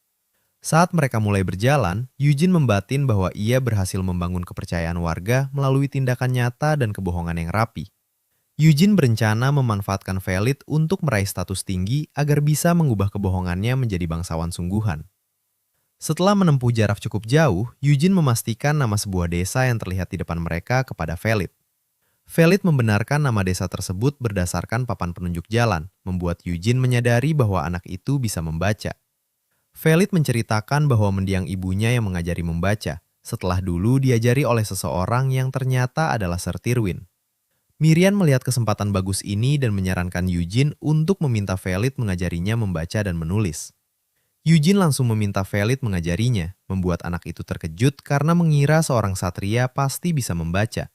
Saat mereka mulai berjalan, Eugene membatin bahwa ia berhasil membangun kepercayaan warga melalui tindakan nyata dan kebohongan yang rapi. Eugene berencana memanfaatkan Felid untuk meraih status tinggi agar bisa mengubah kebohongannya menjadi bangsawan sungguhan. Setelah menempuh jarak cukup jauh, Eugene memastikan nama sebuah desa yang terlihat di depan mereka kepada Felid. Felid membenarkan nama desa tersebut berdasarkan papan penunjuk jalan, membuat Eugene menyadari bahwa anak itu bisa membaca. Felid menceritakan bahwa mendiang ibunya yang mengajari membaca, setelah dulu diajari oleh seseorang yang ternyata adalah Sir Tirwin. Miriam melihat kesempatan bagus ini dan menyarankan Eugene untuk meminta Felid mengajarinya membaca dan menulis. Eugene langsung meminta Felid mengajarinya, membuat anak itu terkejut karena mengira seorang satria pasti bisa membaca.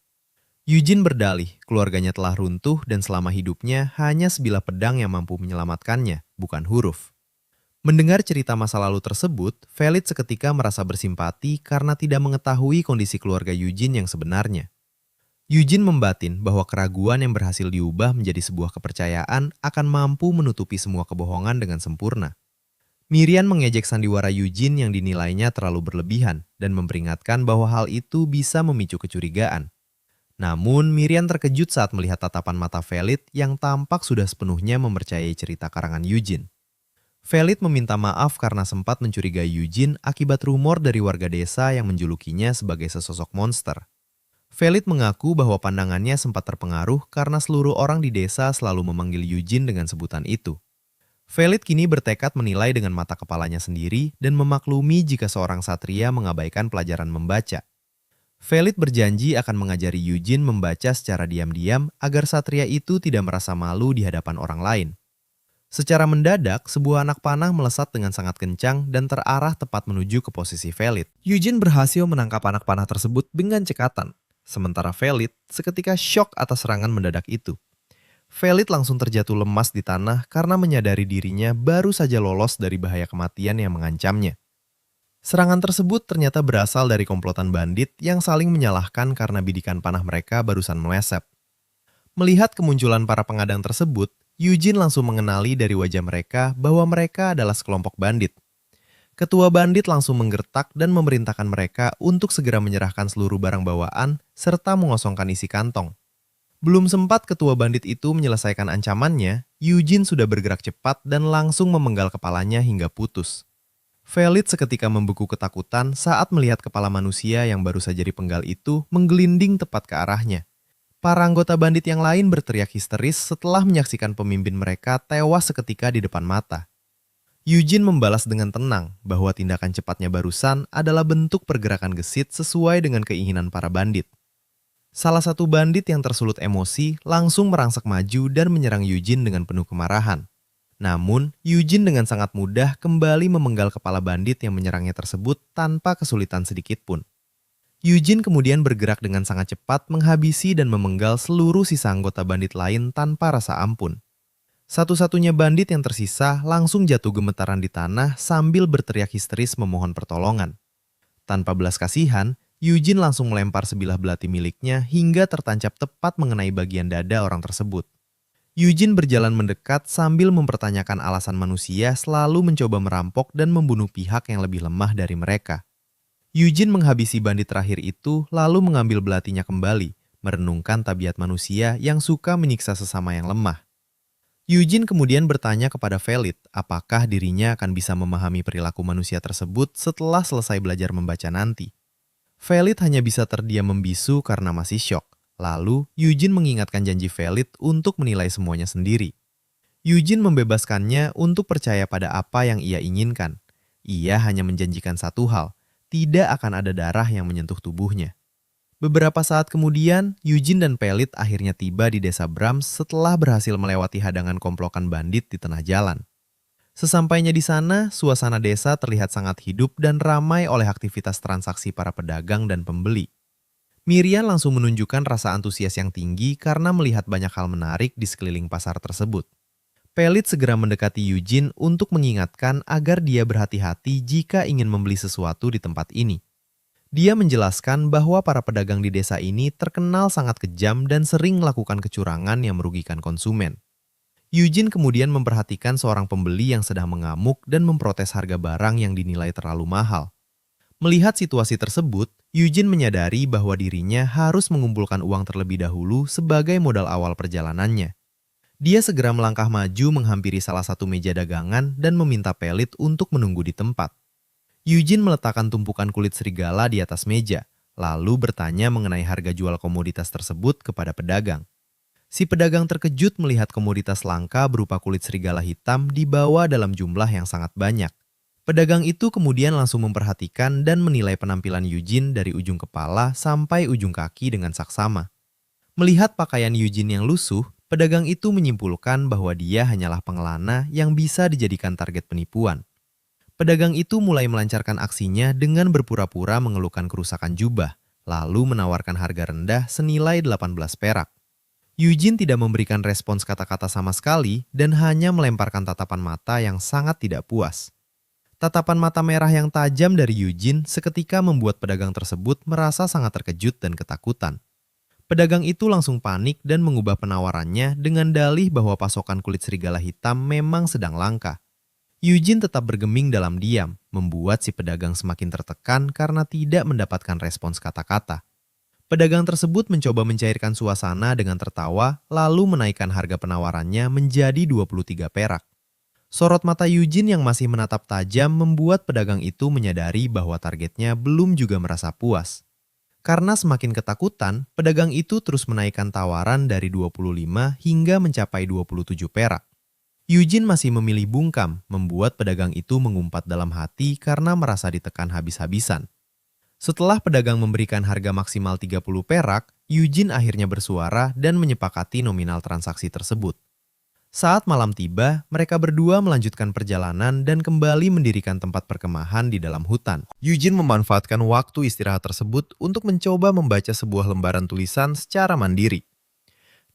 Eugene berdalih, keluarganya telah runtuh dan selama hidupnya hanya sebilah pedang yang mampu menyelamatkannya, bukan huruf. Mendengar cerita masa lalu tersebut, Felid seketika merasa bersimpati karena tidak mengetahui kondisi keluarga Eugene yang sebenarnya. Eugene membatin bahwa keraguan yang berhasil diubah menjadi sebuah kepercayaan akan mampu menutupi semua kebohongan dengan sempurna. Miriam mengejek sandiwara Eugene yang dinilainya terlalu berlebihan dan memperingatkan bahwa hal itu bisa memicu kecurigaan. Namun, Miriam terkejut saat melihat tatapan mata Felid yang tampak sudah sepenuhnya mempercayai cerita karangan Eugene. Felid meminta maaf karena sempat mencurigai Eugene akibat rumor dari warga desa yang menjulukinya sebagai sesosok monster. Felid mengaku bahwa pandangannya sempat terpengaruh karena seluruh orang di desa selalu memanggil Eugene dengan sebutan itu. Felid kini bertekad menilai dengan mata kepalanya sendiri dan memaklumi jika seorang satria mengabaikan pelajaran membaca. Felid berjanji akan mengajari Eugene membaca secara diam-diam agar satria itu tidak merasa malu di hadapan orang lain. Secara mendadak, sebuah anak panah melesat dengan sangat kencang dan terarah tepat menuju ke posisi Felid. Eugene berhasil menangkap anak panah tersebut dengan cekatan. Sementara Felid seketika syok atas serangan mendadak itu. Felid langsung terjatuh lemas di tanah karena menyadari dirinya baru saja lolos dari bahaya kematian yang mengancamnya. Serangan tersebut ternyata berasal dari komplotan bandit yang saling menyalahkan karena bidikan panah mereka barusan meleset. Melihat kemunculan para pengadang tersebut, Eugene langsung mengenali dari wajah mereka bahwa mereka adalah sekelompok bandit. Ketua bandit langsung menggertak dan memerintahkan mereka untuk segera menyerahkan seluruh barang bawaan serta mengosongkan isi kantong. Belum sempat ketua bandit itu menyelesaikan ancamannya, Eugene sudah bergerak cepat dan langsung memenggal kepalanya hingga putus. Felid seketika membeku ketakutan saat melihat kepala manusia yang baru saja dipenggal itu menggelinding tepat ke arahnya. Para anggota bandit yang lain berteriak histeris setelah menyaksikan pemimpin mereka tewas seketika di depan mata. Eugene membalas dengan tenang bahwa tindakan cepatnya barusan adalah bentuk pergerakan gesit sesuai dengan keinginan para bandit. Salah satu bandit yang tersulut emosi langsung merangsek maju dan menyerang Eugene dengan penuh kemarahan. Namun, Eugene dengan sangat mudah kembali memenggal kepala bandit yang menyerangnya tersebut tanpa kesulitan sedikit pun. Eugene kemudian bergerak dengan sangat cepat menghabisi dan memenggal seluruh sisa anggota bandit lain tanpa rasa ampun. Satu-satunya bandit yang tersisa langsung jatuh gemetaran di tanah sambil berteriak histeris memohon pertolongan. Tanpa belas kasihan, Eugene langsung melempar sebilah belati miliknya hingga tertancap tepat mengenai bagian dada orang tersebut. Eugene berjalan mendekat sambil mempertanyakan alasan manusia selalu mencoba merampok dan membunuh pihak yang lebih lemah dari mereka. Eugene menghabisi bandit terakhir itu lalu mengambil belatinya kembali, merenungkan tabiat manusia yang suka menyiksa sesama yang lemah. Eugene kemudian bertanya kepada Felid apakah dirinya akan bisa memahami perilaku manusia tersebut setelah selesai belajar membaca nanti. Felid hanya bisa terdiam membisu karena masih syok. Lalu, Eugene mengingatkan janji Felid untuk menilai semuanya sendiri. Eugene membebaskannya untuk percaya pada apa yang ia inginkan. Ia hanya menjanjikan satu hal, tidak akan ada darah yang menyentuh tubuhnya. Beberapa saat kemudian, Eugene dan Pelit akhirnya tiba di desa Brahms setelah berhasil melewati hadangan komplokan bandit di tengah jalan. Sesampainya di sana, suasana desa terlihat sangat hidup dan ramai oleh aktivitas transaksi para pedagang dan pembeli. Miriam langsung menunjukkan rasa antusias yang tinggi karena melihat banyak hal menarik di sekeliling pasar tersebut. Pelit segera mendekati Eugene untuk mengingatkan agar dia berhati-hati jika ingin membeli sesuatu di tempat ini. Dia menjelaskan bahwa para pedagang di desa ini terkenal sangat kejam dan sering melakukan kecurangan yang merugikan konsumen. Eugene kemudian memperhatikan seorang pembeli yang sedang mengamuk dan memprotes harga barang yang dinilai terlalu mahal. Melihat situasi tersebut, Eugene menyadari bahwa dirinya harus mengumpulkan uang terlebih dahulu sebagai modal awal perjalanannya. Dia segera melangkah maju menghampiri salah satu meja dagangan dan meminta Pelit untuk menunggu di tempat. Eugene meletakkan tumpukan kulit serigala di atas meja, lalu bertanya mengenai harga jual komoditas tersebut kepada pedagang. Si pedagang terkejut melihat komoditas langka berupa kulit serigala hitam dibawa dalam jumlah yang sangat banyak. Pedagang itu kemudian langsung memperhatikan dan menilai penampilan Eugene dari ujung kepala sampai ujung kaki dengan saksama. Melihat pakaian Eugene yang lusuh, pedagang itu menyimpulkan bahwa dia hanyalah pengelana yang bisa dijadikan target penipuan. Pedagang itu mulai melancarkan aksinya dengan berpura-pura mengeluhkan kerusakan jubah, lalu menawarkan harga rendah senilai 18 perak. Eugene tidak memberikan respons kata-kata sama sekali dan hanya melemparkan tatapan mata yang sangat tidak puas. Tatapan mata merah yang tajam dari Eugene seketika membuat pedagang tersebut merasa sangat terkejut dan ketakutan. Pedagang itu langsung panik dan mengubah penawarannya dengan dalih bahwa pasokan kulit serigala hitam memang sedang langka. Eugene tetap bergeming dalam diam, membuat si pedagang semakin tertekan karena tidak mendapatkan respons kata-kata. Pedagang tersebut mencoba mencairkan suasana dengan tertawa, lalu menaikkan harga penawarannya menjadi 23 perak. Sorot mata Eugene yang masih menatap tajam membuat pedagang itu menyadari bahwa targetnya belum juga merasa puas. Karena semakin ketakutan, pedagang itu terus menaikkan tawaran dari 25 hingga mencapai 27 perak. Eugene masih memilih bungkam, membuat pedagang itu mengumpat dalam hati karena merasa ditekan habis-habisan. Setelah pedagang memberikan harga maksimal 30 perak, Eugene akhirnya bersuara dan menyepakati nominal transaksi tersebut. Saat malam tiba, mereka berdua melanjutkan perjalanan dan kembali mendirikan tempat perkemahan di dalam hutan. Eugene memanfaatkan waktu istirahat tersebut untuk mencoba membaca sebuah lembaran tulisan secara mandiri.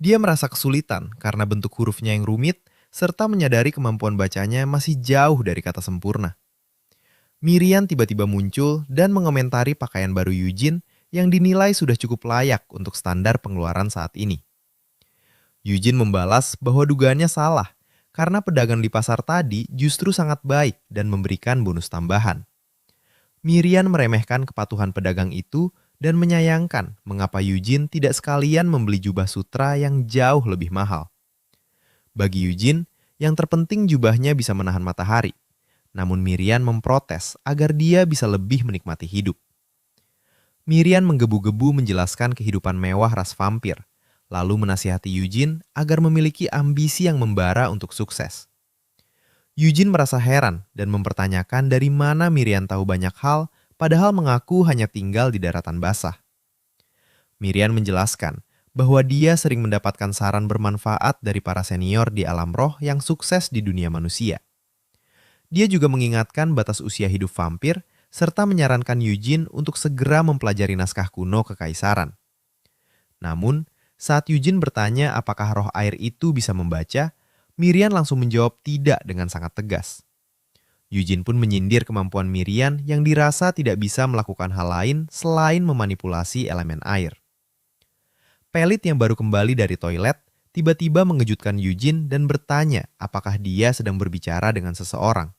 Dia merasa kesulitan karena bentuk hurufnya yang rumit, serta menyadari kemampuan bacanya masih jauh dari kata sempurna. Miriam tiba-tiba muncul dan mengomentari pakaian baru Eugene yang dinilai sudah cukup layak untuk standar pengeluaran saat ini. Eugene membalas bahwa dugaannya salah, karena pedagang di pasar tadi justru sangat baik dan memberikan bonus tambahan. Miriam meremehkan kepatuhan pedagang itu dan menyayangkan mengapa Eugene tidak sekalian membeli jubah sutra yang jauh lebih mahal. Bagi Eugene, yang terpenting jubahnya bisa menahan matahari. Namun Miriam memprotes agar dia bisa lebih menikmati hidup. Miriam menggebu-gebu menjelaskan kehidupan mewah ras vampir, lalu menasihati Eugene agar memiliki ambisi yang membara untuk sukses. Eugene merasa heran dan mempertanyakan dari mana Miriam tahu banyak hal, padahal mengaku hanya tinggal di daratan basah. Miriam menjelaskan bahwa dia sering mendapatkan saran bermanfaat dari para senior di alam roh yang sukses di dunia manusia. Dia juga mengingatkan batas usia hidup vampir, serta menyarankan Eugene untuk segera mempelajari naskah kuno kekaisaran. Namun, saat Eugene bertanya apakah roh air itu bisa membaca, Miriam langsung menjawab tidak dengan sangat tegas. Eugene pun menyindir kemampuan Miriam yang dirasa tidak bisa melakukan hal lain selain memanipulasi elemen air. Pelit yang baru kembali dari toilet tiba-tiba mengejutkan Eugene dan bertanya apakah dia sedang berbicara dengan seseorang.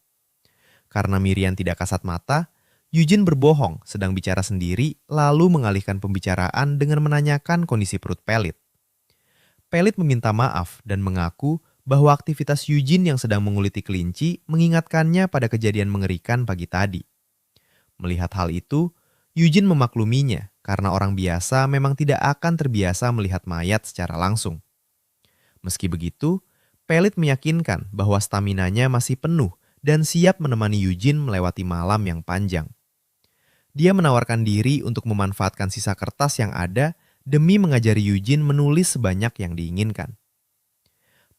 Karena Miriam tidak kasat mata, Eugene berbohong sedang bicara sendiri lalu mengalihkan pembicaraan dengan menanyakan kondisi perut Pelit. Pelit meminta maaf dan mengaku bahwa aktivitas Eugene yang sedang menguliti kelinci mengingatkannya pada kejadian mengerikan pagi tadi. Melihat hal itu, Eugene memakluminya karena orang biasa memang tidak akan terbiasa melihat mayat secara langsung. Meski begitu, Pelit meyakinkan bahwa staminanya masih penuh dan siap menemani Eugene melewati malam yang panjang. Dia menawarkan diri untuk memanfaatkan sisa kertas yang ada demi mengajari Eugene menulis sebanyak yang diinginkan.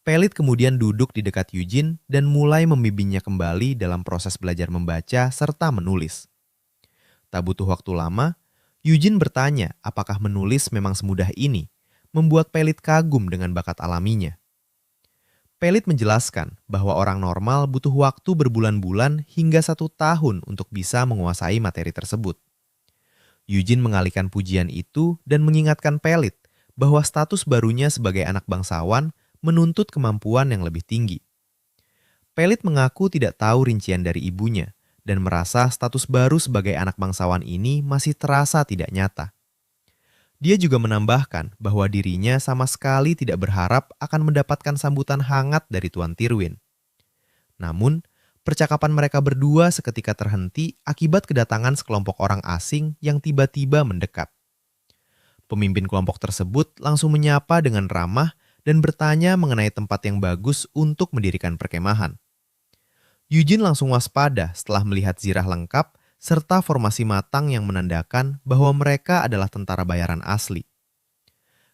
Pelit kemudian duduk di dekat Eugene dan mulai membimbingnya kembali dalam proses belajar membaca serta menulis. Tak butuh waktu lama, Eugene bertanya apakah menulis memang semudah ini, membuat Pelit kagum dengan bakat alaminya. Pelit menjelaskan bahwa orang normal butuh waktu berbulan-bulan hingga 1 tahun untuk bisa menguasai materi tersebut. Eugene mengalihkan pujian itu dan mengingatkan Pelit bahwa status barunya sebagai anak bangsawan menuntut kemampuan yang lebih tinggi. Pelit mengaku tidak tahu rincian dari ibunya dan merasa status baru sebagai anak bangsawan ini masih terasa tidak nyata. Dia juga menambahkan bahwa dirinya sama sekali tidak berharap akan mendapatkan sambutan hangat dari Tuan Tirwin. Namun, percakapan mereka berdua seketika terhenti akibat kedatangan sekelompok orang asing yang tiba-tiba mendekat. Pemimpin kelompok tersebut langsung menyapa dengan ramah dan bertanya mengenai tempat yang bagus untuk mendirikan perkemahan. Eugene langsung waspada setelah melihat zirah lengkap serta formasi matang yang menandakan bahwa mereka adalah tentara bayaran asli.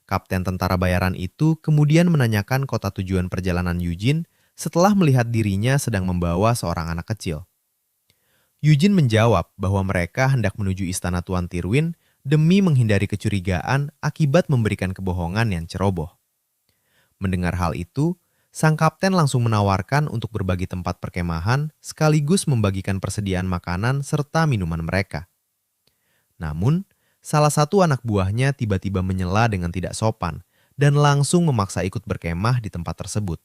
Kapten tentara bayaran itu kemudian menanyakan kota tujuan perjalanan Eugene setelah melihat dirinya sedang membawa seorang anak kecil. Eugene menjawab bahwa mereka hendak menuju istana Tuan Tirwin demi menghindari kecurigaan akibat memberikan kebohongan yang ceroboh. Mendengar hal itu, sang kapten langsung menawarkan untuk berbagi tempat perkemahan sekaligus membagikan persediaan makanan serta minuman mereka. Namun, salah satu anak buahnya tiba-tiba menyela dengan tidak sopan dan langsung memaksa ikut berkemah di tempat tersebut.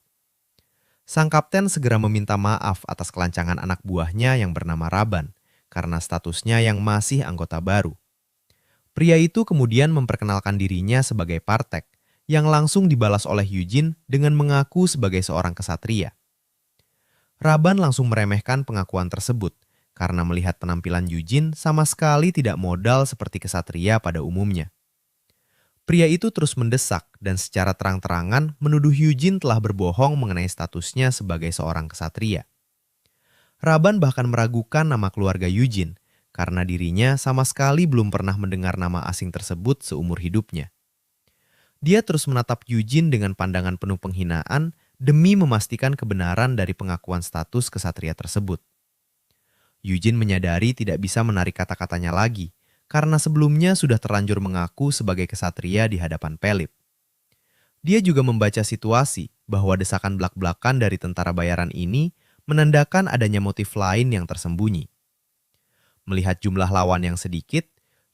Sang kapten segera meminta maaf atas kelancangan anak buahnya yang bernama Raban karena statusnya yang masih anggota baru. Pria itu kemudian memperkenalkan dirinya sebagai Partek, yang langsung dibalas oleh Eugene dengan mengaku sebagai seorang kesatria. Raban langsung meremehkan pengakuan tersebut karena melihat penampilan Eugene sama sekali tidak modal seperti kesatria pada umumnya. Pria itu terus mendesak dan secara terang-terangan menuduh Eugene telah berbohong mengenai statusnya sebagai seorang kesatria. Raban bahkan meragukan nama keluarga Eugene karena dirinya sama sekali belum pernah mendengar nama asing tersebut seumur hidupnya. Dia terus menatap Eugene dengan pandangan penuh penghinaan demi memastikan kebenaran dari pengakuan status kesatria tersebut. Eugene menyadari tidak bisa menarik kata-katanya lagi karena sebelumnya sudah terlanjur mengaku sebagai kesatria di hadapan Pelit. Dia juga membaca situasi bahwa desakan belak-belakan dari tentara bayaran ini menandakan adanya motif lain yang tersembunyi. Melihat jumlah lawan yang sedikit,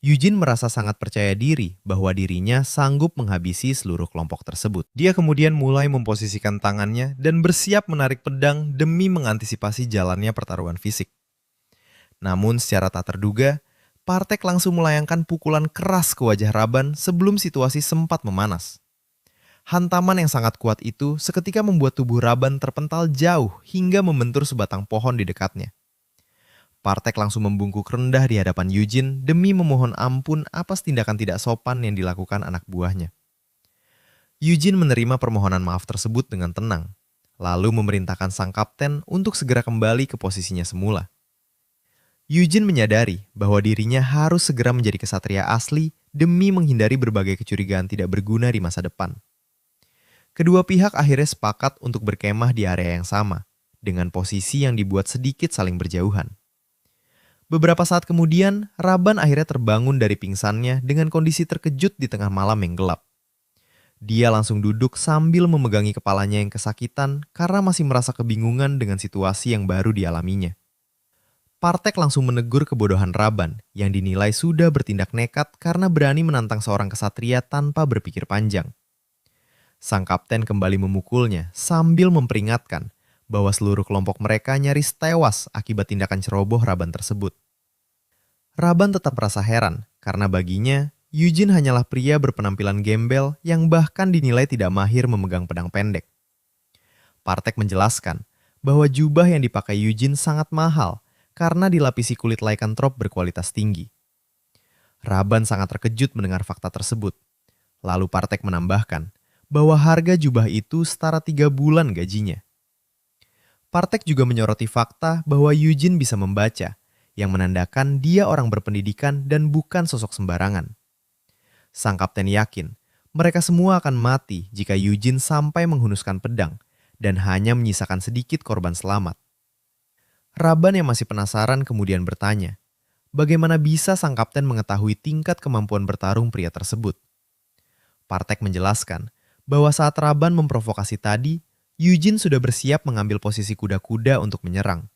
Eugene merasa sangat percaya diri bahwa dirinya sanggup menghabisi seluruh kelompok tersebut. Dia kemudian mulai memposisikan tangannya dan bersiap menarik pedang demi mengantisipasi jalannya pertarungan fisik. Namun secara tak terduga, Partek langsung melayangkan pukulan keras ke wajah Raban sebelum situasi sempat memanas. Hantaman yang sangat kuat itu seketika membuat tubuh Raban terpental jauh hingga membentur sebatang pohon di dekatnya. Partek langsung membungkuk rendah di hadapan Eugene demi memohon ampun atas tindakan tidak sopan yang dilakukan anak buahnya. Eugene menerima permohonan maaf tersebut dengan tenang, lalu memerintahkan sang kapten untuk segera kembali ke posisinya semula. Eugene menyadari bahwa dirinya harus segera menjadi kesatria asli demi menghindari berbagai kecurigaan tidak berguna di masa depan. Kedua pihak akhirnya sepakat untuk berkemah di area yang sama, dengan posisi yang dibuat sedikit saling berjauhan. Beberapa saat kemudian, Raban akhirnya terbangun dari pingsannya dengan kondisi terkejut di tengah malam yang gelap. Dia langsung duduk sambil memegangi kepalanya yang kesakitan karena masih merasa kebingungan dengan situasi yang baru dialaminya. Partek langsung menegur kebodohan Raban yang dinilai sudah bertindak nekat karena berani menantang seorang kesatria tanpa berpikir panjang. Sang kapten kembali memukulnya sambil memperingatkan bahwa seluruh kelompok mereka nyaris tewas akibat tindakan ceroboh Raban tersebut. Raban tetap merasa heran karena baginya Eugene hanyalah pria berpenampilan gembel yang bahkan dinilai tidak mahir memegang pedang pendek. Partek menjelaskan bahwa jubah yang dipakai Eugene sangat mahal karena dilapisi kulit lycanthrope berkualitas tinggi. Raban sangat terkejut mendengar fakta tersebut. Lalu Partek menambahkan bahwa harga jubah itu setara 3 bulan gajinya. Partek juga menyoroti fakta bahwa Eugene bisa membaca, yang menandakan dia orang berpendidikan dan bukan sosok sembarangan. Sang kapten yakin, mereka semua akan mati jika Eugene sampai menghunuskan pedang, dan hanya menyisakan sedikit korban selamat. Raban yang masih penasaran kemudian bertanya, bagaimana bisa sang kapten mengetahui tingkat kemampuan bertarung pria tersebut? Partek menjelaskan bahwa saat Raban memprovokasi tadi, Eugene sudah bersiap mengambil posisi kuda-kuda untuk menyerang.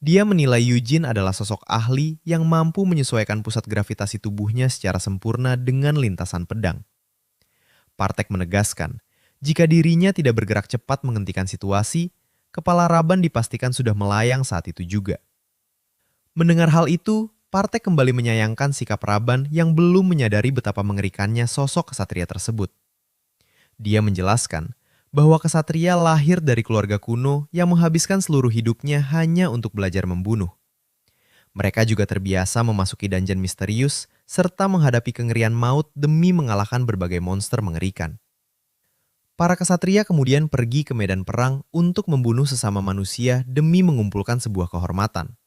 Dia menilai Eugene adalah sosok ahli yang mampu menyesuaikan pusat gravitasi tubuhnya secara sempurna dengan lintasan pedang. Partek menegaskan, jika dirinya tidak bergerak cepat menghentikan situasi, kepala Raban dipastikan sudah melayang saat itu juga. Mendengar hal itu, Partek kembali menyayangkan sikap Raban yang belum menyadari betapa mengerikannya sosok kesatria tersebut. Dia menjelaskan bahwa kesatria lahir dari keluarga kuno yang menghabiskan seluruh hidupnya hanya untuk belajar membunuh. Mereka juga terbiasa memasuki dungeon misterius serta menghadapi kengerian maut demi mengalahkan berbagai monster mengerikan. Para kesatria kemudian pergi ke medan perang untuk membunuh sesama manusia demi mengumpulkan sebuah kehormatan.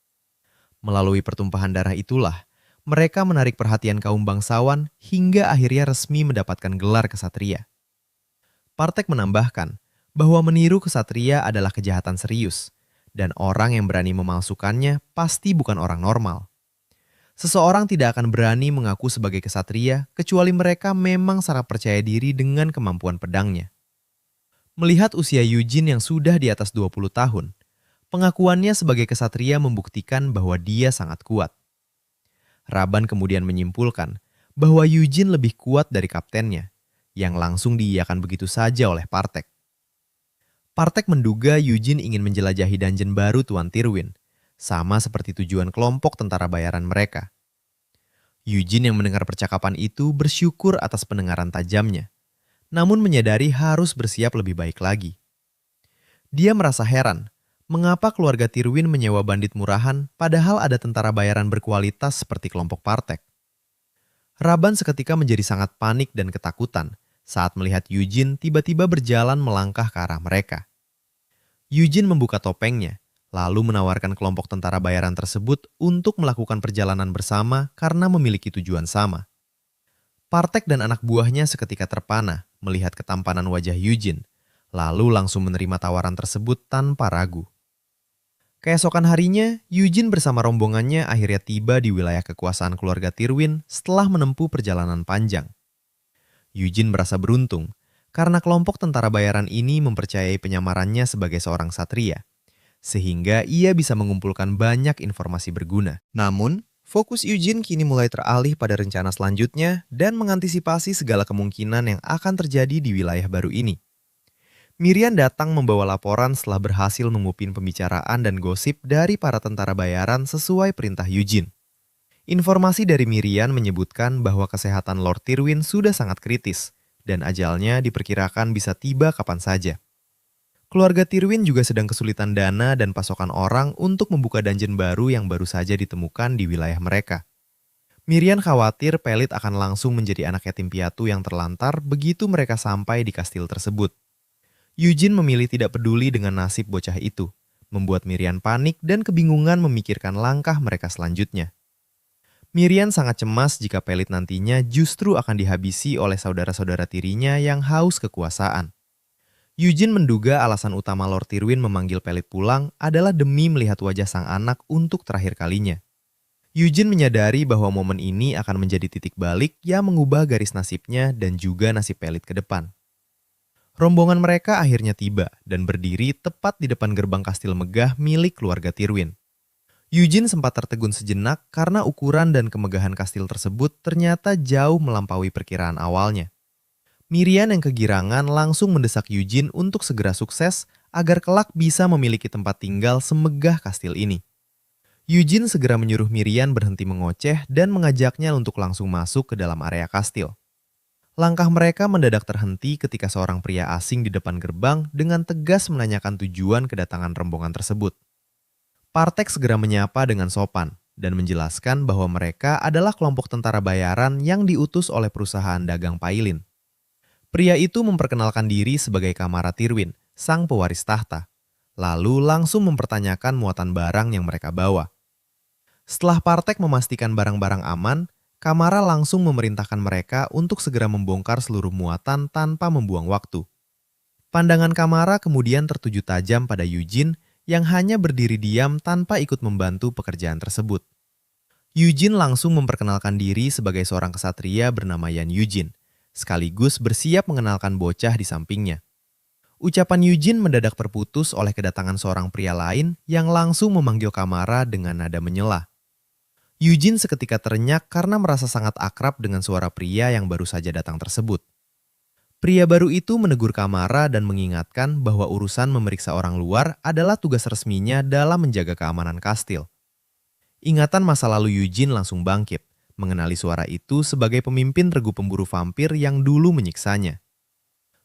Melalui pertumpahan darah itulah, mereka menarik perhatian kaum bangsawan hingga akhirnya resmi mendapatkan gelar kesatria. Partek menambahkan bahwa meniru kesatria adalah kejahatan serius, dan orang yang berani memalsukannya pasti bukan orang normal. Seseorang tidak akan berani mengaku sebagai kesatria kecuali mereka memang sangat percaya diri dengan kemampuan pedangnya. Melihat usia Eugene yang sudah di atas 20 tahun, pengakuannya sebagai kesatria membuktikan bahwa dia sangat kuat. Raban kemudian menyimpulkan bahwa Eugene lebih kuat dari kaptennya, yang langsung diiyakan begitu saja oleh Partek. Partek menduga Eugene ingin menjelajahi dungeon baru Tuan Tyrwin, sama seperti tujuan kelompok tentara bayaran mereka. Eugene yang mendengar percakapan itu bersyukur atas pendengaran tajamnya, namun menyadari harus bersiap lebih baik lagi. Dia merasa heran, mengapa keluarga Tyrwin menyewa bandit murahan padahal ada tentara bayaran berkualitas seperti kelompok Partek. Raban seketika menjadi sangat panik dan ketakutan saat melihat Eugene tiba-tiba berjalan melangkah ke arah mereka. Eugene membuka topengnya, lalu menawarkan kelompok tentara bayaran tersebut untuk melakukan perjalanan bersama karena memiliki tujuan sama. Partek dan anak buahnya seketika terpana melihat ketampanan wajah Eugene, lalu langsung menerima tawaran tersebut tanpa ragu. Keesokan harinya, Eugene bersama rombongannya akhirnya tiba di wilayah kekuasaan keluarga Tyrwin setelah menempuh perjalanan panjang. Eugene merasa beruntung karena kelompok tentara bayaran ini mempercayai penyamarannya sebagai seorang satria, sehingga ia bisa mengumpulkan banyak informasi berguna. Namun, fokus Eugene kini mulai teralih pada rencana selanjutnya dan mengantisipasi segala kemungkinan yang akan terjadi di wilayah baru ini. Mirian datang membawa laporan setelah berhasil mengupin pembicaraan dan gosip dari para tentara bayaran sesuai perintah Eugene. Informasi dari Mirian menyebutkan bahwa kesehatan Lord Tyrwin sudah sangat kritis dan ajalnya diperkirakan bisa tiba kapan saja. Keluarga Tyrwin juga sedang kesulitan dana dan pasokan orang untuk membuka dungeon baru yang baru saja ditemukan di wilayah mereka. Mirian khawatir Pelit akan langsung menjadi anak yatim piatu yang terlantar begitu mereka sampai di kastil tersebut. Eugene memilih tidak peduli dengan nasib bocah itu, membuat Mirian panik dan kebingungan memikirkan langkah mereka selanjutnya. Mirian sangat cemas jika Pelit nantinya justru akan dihabisi oleh saudara-saudara tirinya yang haus kekuasaan. Eugene menduga alasan utama Lord Tyrwin memanggil Pelit pulang adalah demi melihat wajah sang anak untuk terakhir kalinya. Eugene menyadari bahwa momen ini akan menjadi titik balik yang mengubah garis nasibnya dan juga nasib Pelit ke depan. Rombongan mereka akhirnya tiba dan berdiri tepat di depan gerbang kastil megah milik keluarga Tyrwin. Eugene sempat tertegun sejenak karena ukuran dan kemegahan kastil tersebut ternyata jauh melampaui perkiraan awalnya. Mirian yang kegirangan langsung mendesak Eugene untuk segera sukses agar kelak bisa memiliki tempat tinggal semegah kastil ini. Eugene segera menyuruh Mirian berhenti mengoceh dan mengajaknya untuk langsung masuk ke dalam area kastil. Langkah mereka mendadak terhenti ketika seorang pria asing di depan gerbang dengan tegas menanyakan tujuan kedatangan rombongan tersebut. Partek segera menyapa dengan sopan dan menjelaskan bahwa mereka adalah kelompok tentara bayaran yang diutus oleh perusahaan dagang Pailin. Pria itu memperkenalkan diri sebagai Kamara Tirwin, sang pewaris tahta, lalu langsung mempertanyakan muatan barang yang mereka bawa. Setelah Partek memastikan barang-barang aman, Kamara langsung memerintahkan mereka untuk segera membongkar seluruh muatan tanpa membuang waktu. Pandangan Kamara kemudian tertuju tajam pada Eugene yang hanya berdiri diam tanpa ikut membantu pekerjaan tersebut. Eugene langsung memperkenalkan diri sebagai seorang ksatria bernama Yan Eugene, sekaligus bersiap mengenalkan bocah di sampingnya. Ucapan Eugene mendadak terputus oleh kedatangan seorang pria lain yang langsung memanggil Kamara dengan nada menyela. Eugene seketika terenyak karena merasa sangat akrab dengan suara pria yang baru saja datang tersebut. Pria baru itu menegur Kamara dan mengingatkan bahwa urusan memeriksa orang luar adalah tugas resminya dalam menjaga keamanan kastil. Ingatan masa lalu Eugene langsung bangkit, mengenali suara itu sebagai pemimpin regu pemburu vampir yang dulu menyiksanya.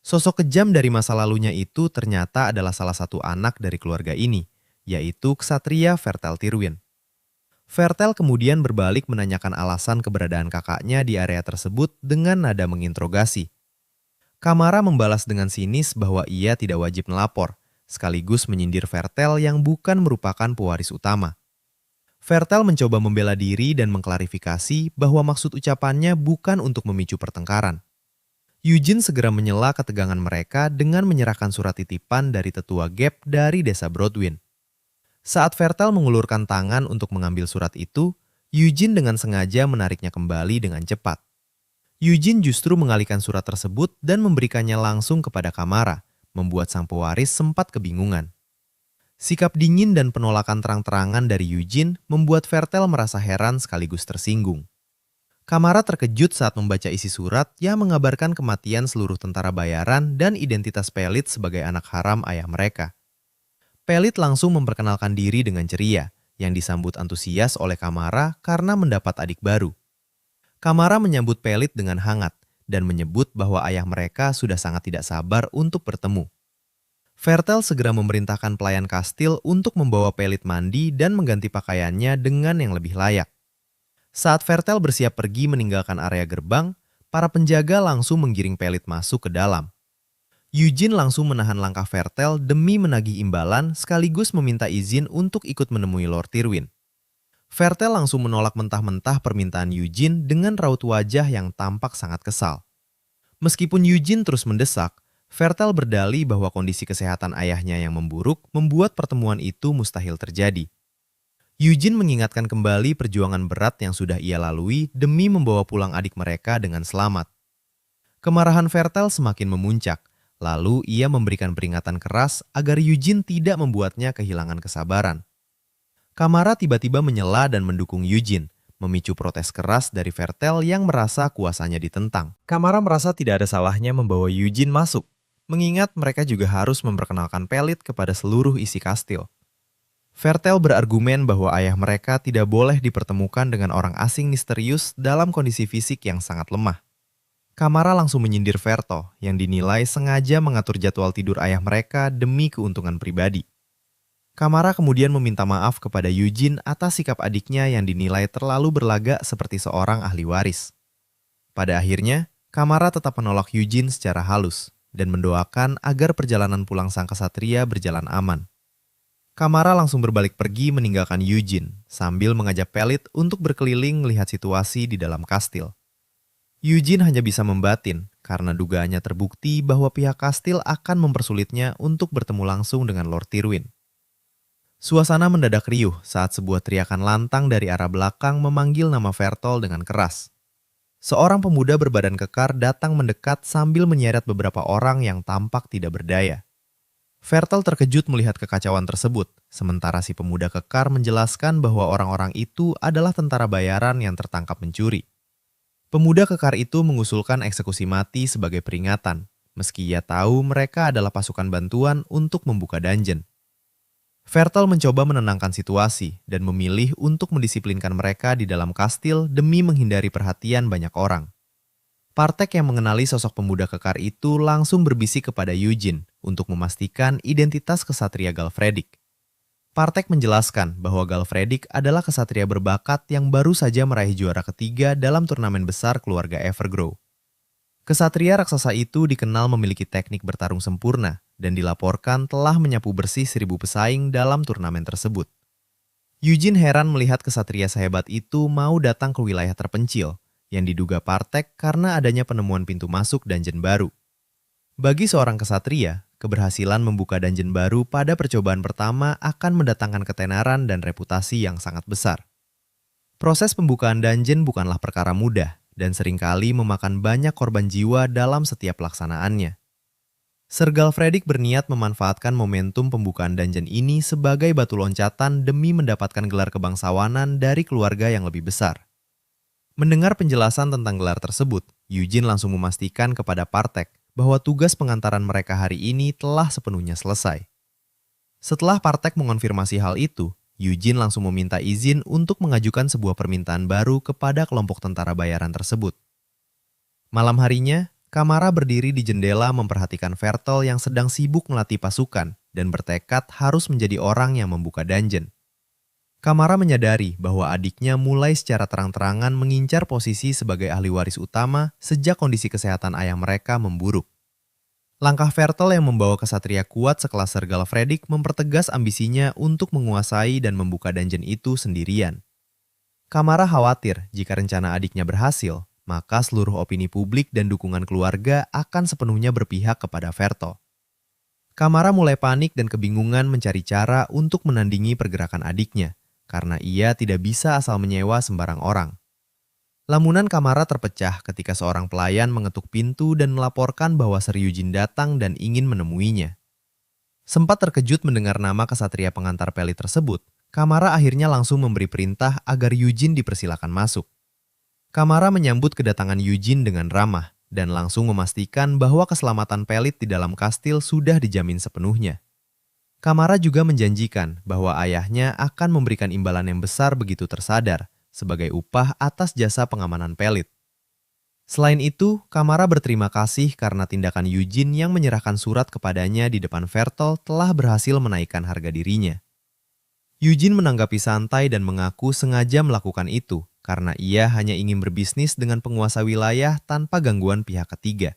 Sosok kejam dari masa lalunya itu ternyata adalah salah satu anak dari keluarga ini, yaitu ksatria Vertel Tirwin. Vertel kemudian berbalik menanyakan alasan keberadaan kakaknya di area tersebut dengan nada menginterogasi. Kamara membalas dengan sinis bahwa ia tidak wajib melapor, sekaligus menyindir Vertel yang bukan merupakan pewaris utama. Vertel mencoba membela diri dan mengklarifikasi bahwa maksud ucapannya bukan untuk memicu pertengkaran. Eugene segera menyela ketegangan mereka dengan menyerahkan surat titipan dari tetua Gap dari desa Broadwind. Saat Vertel mengulurkan tangan untuk mengambil surat itu, Eugene dengan sengaja menariknya kembali dengan cepat. Eugene justru mengalihkan surat tersebut dan memberikannya langsung kepada Kamara, membuat sang pewaris sempat kebingungan. Sikap dingin dan penolakan terang-terangan dari Eugene membuat Vertel merasa heran sekaligus tersinggung. Kamara terkejut saat membaca isi surat yang mengabarkan kematian seluruh tentara bayaran dan identitas Pelit sebagai anak haram ayah mereka. Pelit langsung memperkenalkan diri dengan ceria, yang disambut antusias oleh Kamara karena mendapat adik baru. Kamara menyambut Pelit dengan hangat dan menyebut bahwa ayah mereka sudah sangat tidak sabar untuk bertemu. Vertel segera memerintahkan pelayan kastil untuk membawa Pelit mandi dan mengganti pakaiannya dengan yang lebih layak. Saat Vertel bersiap pergi meninggalkan area gerbang, para penjaga langsung menggiring Pelit masuk ke dalam. Eugene langsung menahan langkah Vertel demi menagih imbalan sekaligus meminta izin untuk ikut menemui Lord Tirwin. Vertel langsung menolak mentah-mentah permintaan Eugene dengan raut wajah yang tampak sangat kesal. Meskipun Eugene terus mendesak, Vertel berdalih bahwa kondisi kesehatan ayahnya yang memburuk membuat pertemuan itu mustahil terjadi. Eugene mengingatkan kembali perjuangan berat yang sudah ia lalui demi membawa pulang adik mereka dengan selamat. Kemarahan Vertel semakin memuncak. Lalu ia memberikan peringatan keras agar Eugene tidak membuatnya kehilangan kesabaran. Kamara tiba-tiba menyela dan mendukung Eugene, memicu protes keras dari Vertel yang merasa kuasanya ditentang. Kamara merasa tidak ada salahnya membawa Eugene masuk, mengingat mereka juga harus memperkenalkan Pelit kepada seluruh isi kastil. Vertel berargumen bahwa ayah mereka tidak boleh dipertemukan dengan orang asing misterius dalam kondisi fisik yang sangat lemah. Kamara langsung menyindir Verto yang dinilai sengaja mengatur jadwal tidur ayah mereka demi keuntungan pribadi. Kamara kemudian meminta maaf kepada Eugene atas sikap adiknya yang dinilai terlalu berlagak seperti seorang ahli waris. Pada akhirnya, Kamara tetap menolak Eugene secara halus dan mendoakan agar perjalanan pulang sang ksatria berjalan aman. Kamara langsung berbalik pergi meninggalkan Eugene sambil mengajak Pelit untuk berkeliling melihat situasi di dalam kastil. Eugene hanya bisa membatin karena dugaannya terbukti bahwa pihak kastil akan mempersulitnya untuk bertemu langsung dengan Lord Tirwin. Suasana mendadak riuh saat sebuah teriakan lantang dari arah belakang memanggil nama Vertol dengan keras. Seorang pemuda berbadan kekar datang mendekat sambil menyeret beberapa orang yang tampak tidak berdaya. Vertol terkejut melihat kekacauan tersebut, sementara si pemuda kekar menjelaskan bahwa orang-orang itu adalah tentara bayaran yang tertangkap mencuri. Pemuda kekar itu mengusulkan eksekusi mati sebagai peringatan, meski ia tahu mereka adalah pasukan bantuan untuk membuka dungeon. Vertol mencoba menenangkan situasi dan memilih untuk mendisiplinkan mereka di dalam kastil demi menghindari perhatian banyak orang. Partek yang mengenali sosok pemuda kekar itu langsung berbisik kepada Eugene untuk memastikan identitas ksatria Galfredic. Partek menjelaskan bahwa Galfredic adalah ksatria berbakat yang baru saja meraih juara ketiga dalam turnamen besar keluarga Evergrow. Kesatria raksasa itu dikenal memiliki teknik bertarung sempurna dan dilaporkan telah menyapu bersih 1.000 pesaing dalam turnamen tersebut. Eugene heran melihat kesatria sehebat itu mau datang ke wilayah terpencil, yang diduga Partek karena adanya penemuan pintu masuk dungeon baru. Bagi seorang kesatria, keberhasilan membuka dungeon baru pada percobaan pertama akan mendatangkan ketenaran dan reputasi yang sangat besar. Proses pembukaan dungeon bukanlah perkara mudah, dan seringkali memakan banyak korban jiwa dalam setiap pelaksanaannya. Sergal Fredrik berniat memanfaatkan momentum pembukaan dungeon ini sebagai batu loncatan demi mendapatkan gelar kebangsawanan dari keluarga yang lebih besar. Mendengar penjelasan tentang gelar tersebut, Eugene langsung memastikan kepada Partek bahwa tugas pengantaran mereka hari ini telah sepenuhnya selesai. Setelah Partek mengonfirmasi hal itu, Eugene langsung meminta izin untuk mengajukan sebuah permintaan baru kepada kelompok tentara bayaran tersebut. Malam harinya, Kamara berdiri di jendela memperhatikan Vertel yang sedang sibuk melatih pasukan dan bertekad harus menjadi orang yang membuka dungeon. Kamara menyadari bahwa adiknya mulai secara terang-terangan mengincar posisi sebagai ahli waris utama sejak kondisi kesehatan ayah mereka memburuk. Langkah Vertel yang membawa kesatria kuat sekelas Sergal Fredrik mempertegas ambisinya untuk menguasai dan membuka dungeon itu sendirian. Kamara khawatir jika rencana adiknya berhasil, maka seluruh opini publik dan dukungan keluarga akan sepenuhnya berpihak kepada Vertel. Kamara mulai panik dan kebingungan mencari cara untuk menandingi pergerakan adiknya, karena ia tidak bisa asal menyewa sembarang orang. Lamunan Kamara terpecah ketika seorang pelayan mengetuk pintu dan melaporkan bahwa Ser Eugene datang dan ingin menemuinya. Sempat terkejut mendengar nama kesatria pengantar pelit tersebut, Kamara akhirnya langsung memberi perintah agar Eugene dipersilakan masuk. Kamara menyambut kedatangan Eugene dengan ramah dan langsung memastikan bahwa keselamatan pelit di dalam kastil sudah dijamin sepenuhnya. Kamara juga menjanjikan bahwa ayahnya akan memberikan imbalan yang besar begitu tersadar sebagai upah atas jasa pengamanan pelit. Selain itu, Kamara berterima kasih karena tindakan Eugene yang menyerahkan surat kepadanya di depan Vertel telah berhasil menaikkan harga dirinya. Eugene menanggapi santai dan mengaku sengaja melakukan itu karena ia hanya ingin berbisnis dengan penguasa wilayah tanpa gangguan pihak ketiga.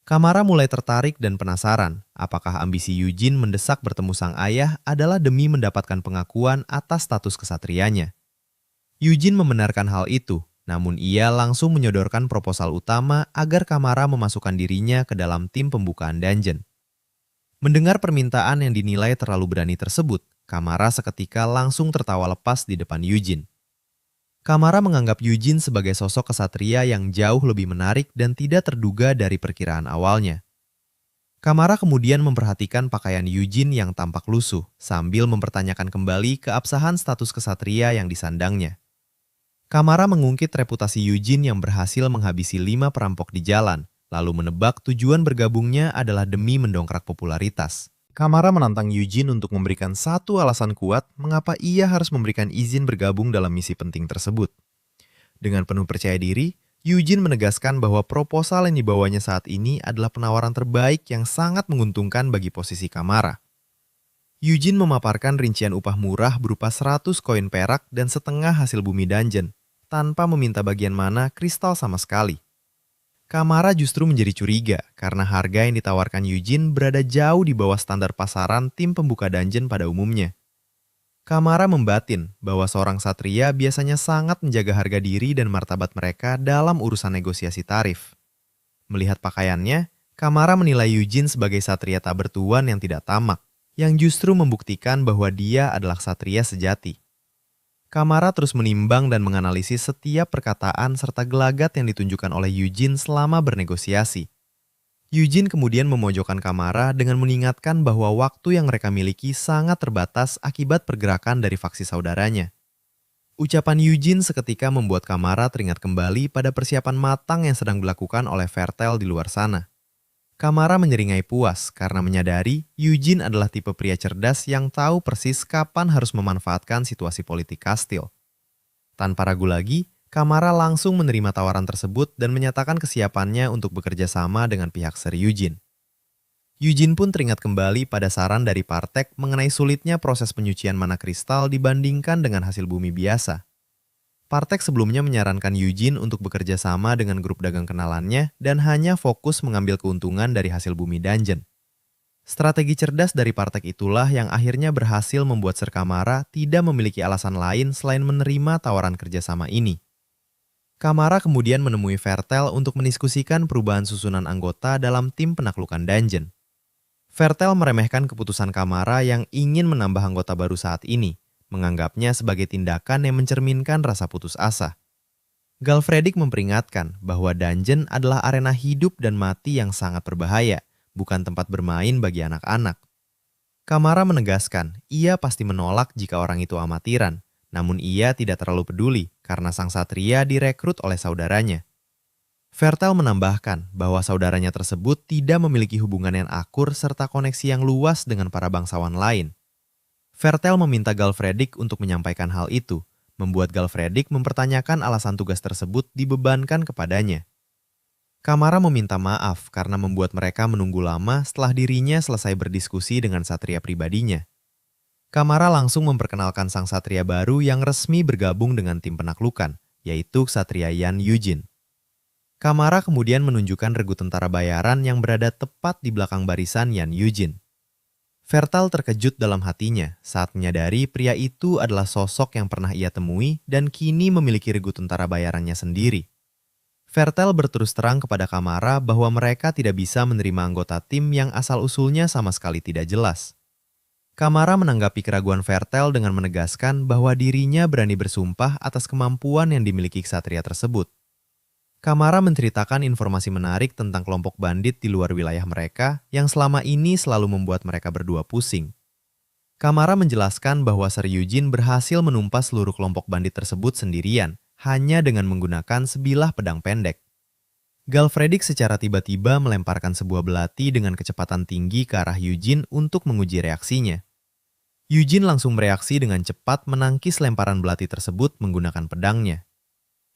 Kamara mulai tertarik dan penasaran apakah ambisi Eugene mendesak bertemu sang ayah adalah demi mendapatkan pengakuan atas status kesatrianya. Eugene membenarkan hal itu, namun ia langsung menyodorkan proposal utama agar Kamara memasukkan dirinya ke dalam tim pembukaan dungeon. Mendengar permintaan yang dinilai terlalu berani tersebut, Kamara seketika langsung tertawa lepas di depan Eugene. Kamara menganggap Eugene sebagai sosok kesatria yang jauh lebih menarik dan tidak terduga dari perkiraan awalnya. Kamara kemudian memperhatikan pakaian Eugene yang tampak lusuh, sambil mempertanyakan kembali keabsahan status kesatria yang disandangnya. Kamara mengungkit reputasi Eugene yang berhasil menghabisi 5 perampok di jalan, lalu menebak tujuan bergabungnya adalah demi mendongkrak popularitas. Kamara menantang Eugene untuk memberikan satu alasan kuat mengapa ia harus memberikan izin bergabung dalam misi penting tersebut. Dengan penuh percaya diri, Eugene menegaskan bahwa proposal yang dibawanya saat ini adalah penawaran terbaik yang sangat menguntungkan bagi posisi Kamara. Eugene memaparkan rincian upah murah berupa 100 koin perak dan setengah hasil bumi dungeon, tanpa meminta bagian mana kristal sama sekali. Kamara justru menjadi curiga karena harga yang ditawarkan Eugene berada jauh di bawah standar pasaran tim pembuka dungeon pada umumnya. Kamara membatin bahwa seorang satria biasanya sangat menjaga harga diri dan martabat mereka dalam urusan negosiasi tarif. Melihat pakaiannya, Kamara menilai Eugene sebagai satria tak bertuan yang tidak tamak, yang justru membuktikan bahwa dia adalah satria sejati. Kamara terus menimbang dan menganalisis setiap perkataan serta gelagat yang ditunjukkan oleh Eugene selama bernegosiasi. Eugene kemudian memojokkan Kamara dengan mengingatkan bahwa waktu yang mereka miliki sangat terbatas akibat pergerakan dari faksi saudaranya. Ucapan Eugene seketika membuat Kamara teringat kembali pada persiapan matang yang sedang dilakukan oleh Vertel di luar sana. Kamara menyeringai puas karena menyadari Eugene adalah tipe pria cerdas yang tahu persis kapan harus memanfaatkan situasi politik kastil. Tanpa ragu lagi, Kamara langsung menerima tawaran tersebut dan menyatakan kesiapannya untuk bekerja sama dengan pihak Ser Eugene. Eugene pun teringat kembali pada saran dari Partek mengenai sulitnya proses penyucian mana kristal dibandingkan dengan hasil bumi biasa. Partek sebelumnya menyarankan Eugene untuk bekerja sama dengan grup dagang kenalannya dan hanya fokus mengambil keuntungan dari hasil bumi dungeon. Strategi cerdas dari Partek itulah yang akhirnya berhasil membuat Ser Kamara tidak memiliki alasan lain selain menerima tawaran kerjasama ini. Kamara kemudian menemui Vertel untuk mendiskusikan perubahan susunan anggota dalam tim penaklukan dungeon. Vertel meremehkan keputusan Kamara yang ingin menambah anggota baru saat ini, menganggapnya sebagai tindakan yang mencerminkan rasa putus asa. Galfredik memperingatkan bahwa dungeon adalah arena hidup dan mati yang sangat berbahaya, bukan tempat bermain bagi anak-anak. Kamara menegaskan ia pasti menolak jika orang itu amatiran, namun ia tidak terlalu peduli karena sang satria direkrut oleh saudaranya. Vertel menambahkan bahwa saudaranya tersebut tidak memiliki hubungan yang akur serta koneksi yang luas dengan para bangsawan lain. Vertel meminta Galfredik untuk menyampaikan hal itu, membuat Galfredik mempertanyakan alasan tugas tersebut dibebankan kepadanya. Kamara meminta maaf karena membuat mereka menunggu lama setelah dirinya selesai berdiskusi dengan satria pribadinya. Kamara langsung memperkenalkan sang satria baru yang resmi bergabung dengan tim penaklukan, yaitu Ksatria Yan Eugene. Kamara kemudian menunjukkan regu tentara bayaran yang berada tepat di belakang barisan Yan Eugene. Vertel terkejut dalam hatinya saat menyadari pria itu adalah sosok yang pernah ia temui dan kini memiliki regu tentara bayarannya sendiri. Vertel berterus terang kepada Kamara bahwa mereka tidak bisa menerima anggota tim yang asal-usulnya sama sekali tidak jelas. Kamara menanggapi keraguan Vertel dengan menegaskan bahwa dirinya berani bersumpah atas kemampuan yang dimiliki ksatria tersebut. Kamara menceritakan informasi menarik tentang kelompok bandit di luar wilayah mereka yang selama ini selalu membuat mereka berdua pusing. Kamara menjelaskan bahwa Ser Eugene berhasil menumpas seluruh kelompok bandit tersebut sendirian, hanya dengan menggunakan sebilah pedang pendek. Galfredik secara tiba-tiba melemparkan sebuah belati dengan kecepatan tinggi ke arah Eugene untuk menguji reaksinya. Eugene langsung bereaksi dengan cepat menangkis lemparan belati tersebut menggunakan pedangnya.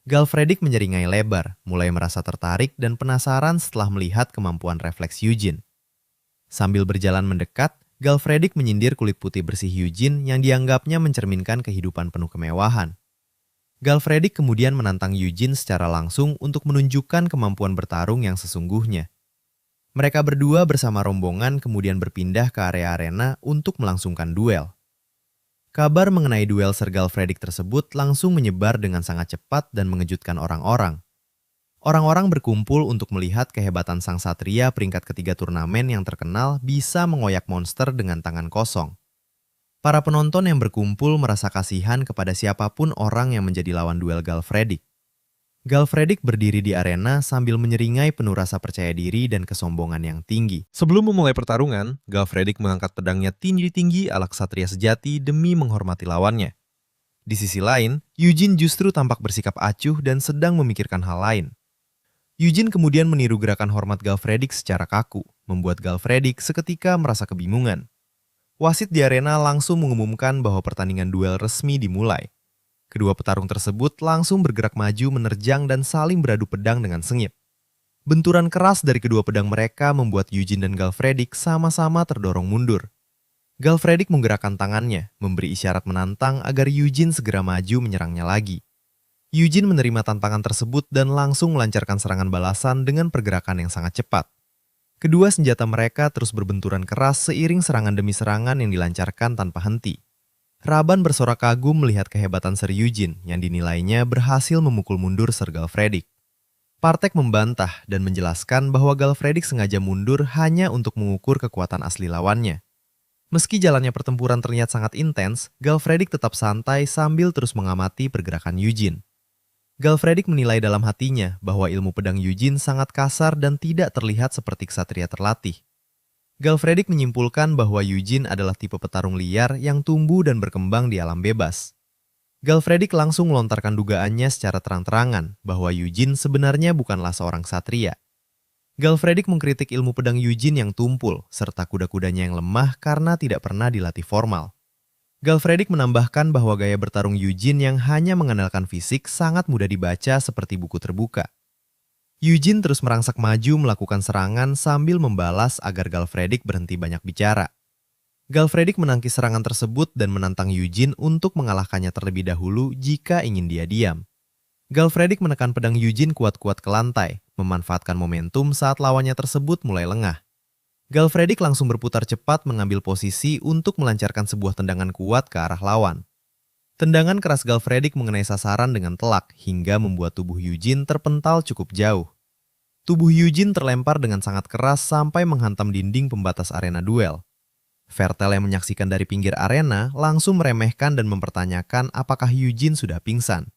Galfredik menyeringai lebar, mulai merasa tertarik dan penasaran setelah melihat kemampuan refleks Eugene. Sambil berjalan mendekat, Galfredik menyindir kulit putih bersih Eugene yang dianggapnya mencerminkan kehidupan penuh kemewahan. Galfredik kemudian menantang Eugene secara langsung untuk menunjukkan kemampuan bertarung yang sesungguhnya. Mereka berdua bersama rombongan kemudian berpindah ke area arena untuk melangsungkan duel. Kabar mengenai duel Ser Galfredik tersebut langsung menyebar dengan sangat cepat dan mengejutkan orang-orang. Orang-orang berkumpul untuk melihat kehebatan sang satria peringkat ketiga turnamen yang terkenal bisa mengoyak monster dengan tangan kosong. Para penonton yang berkumpul merasa kasihan kepada siapapun orang yang menjadi lawan duel Galfredik. Galfredik berdiri di arena sambil menyeringai penuh rasa percaya diri dan kesombongan yang tinggi. Sebelum memulai pertarungan, Galfredik mengangkat pedangnya tinggi-tinggi ala ksatria sejati demi menghormati lawannya. Di sisi lain, Eugene justru tampak bersikap acuh dan sedang memikirkan hal lain. Eugene kemudian meniru gerakan hormat Galfredik secara kaku, membuat Galfredik seketika merasa kebingungan. Wasit di arena langsung mengumumkan bahwa pertandingan duel resmi dimulai. Kedua petarung tersebut langsung bergerak maju menerjang dan saling beradu pedang dengan sengit. Benturan keras dari kedua pedang mereka membuat Eugene dan Galfredik sama-sama terdorong mundur. Galfredik menggerakkan tangannya, memberi isyarat menantang agar Eugene segera maju menyerangnya lagi. Eugene menerima tantangan tersebut dan langsung melancarkan serangan balasan dengan pergerakan yang sangat cepat. Kedua senjata mereka terus berbenturan keras seiring serangan demi serangan yang dilancarkan tanpa henti. Raban bersorak kagum melihat kehebatan Ser Eugene yang dinilainya berhasil memukul mundur Ser Galfredik. Partek membantah dan menjelaskan bahwa Galfredik sengaja mundur hanya untuk mengukur kekuatan asli lawannya. Meski jalannya pertempuran terlihat sangat intens, Galfredik tetap santai sambil terus mengamati pergerakan Eugene. Galfredik menilai dalam hatinya bahwa ilmu pedang Eugene sangat kasar dan tidak terlihat seperti ksatria terlatih. Galfredik menyimpulkan bahwa Eugene adalah tipe petarung liar yang tumbuh dan berkembang di alam bebas. Galfredik langsung melontarkan dugaannya secara terang-terangan bahwa Eugene sebenarnya bukanlah seorang ksatria. Galfredik mengkritik ilmu pedang Eugene yang tumpul, serta kuda-kudanya yang lemah karena tidak pernah dilatih formal. Galfredik menambahkan bahwa gaya bertarung Eugene yang hanya mengandalkan fisik sangat mudah dibaca seperti buku terbuka. Eugene terus merangsak maju melakukan serangan sambil membalas agar Galfredik berhenti banyak bicara. Galfredik menangkis serangan tersebut dan menantang Eugene untuk mengalahkannya terlebih dahulu jika ingin dia diam. Galfredik menekan pedang Eugene kuat-kuat ke lantai, memanfaatkan momentum saat lawannya tersebut mulai lengah. Galfredik langsung berputar cepat mengambil posisi untuk melancarkan sebuah tendangan kuat ke arah lawan. Tendangan keras Galfredik mengenai sasaran dengan telak hingga membuat tubuh Eugene terpental cukup jauh. Tubuh Eugene terlempar dengan sangat keras sampai menghantam dinding pembatas arena duel. Vertel yang menyaksikan dari pinggir arena langsung meremehkan dan mempertanyakan apakah Eugene sudah pingsan.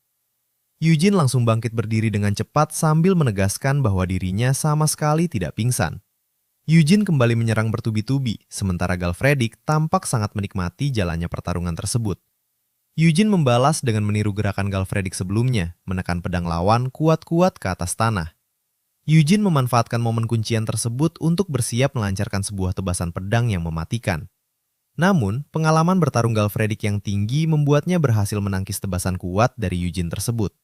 Eugene langsung bangkit berdiri dengan cepat sambil menegaskan bahwa dirinya sama sekali tidak pingsan. Eugene kembali menyerang bertubi-tubi, sementara Galfredik tampak sangat menikmati jalannya pertarungan tersebut. Eugene membalas dengan meniru gerakan Galfredik sebelumnya, menekan pedang lawan kuat-kuat ke atas tanah. Eugene memanfaatkan momen kuncian tersebut untuk bersiap melancarkan sebuah tebasan pedang yang mematikan. Namun, pengalaman bertarung Galfredik yang tinggi membuatnya berhasil menangkis tebasan kuat dari Eugene tersebut.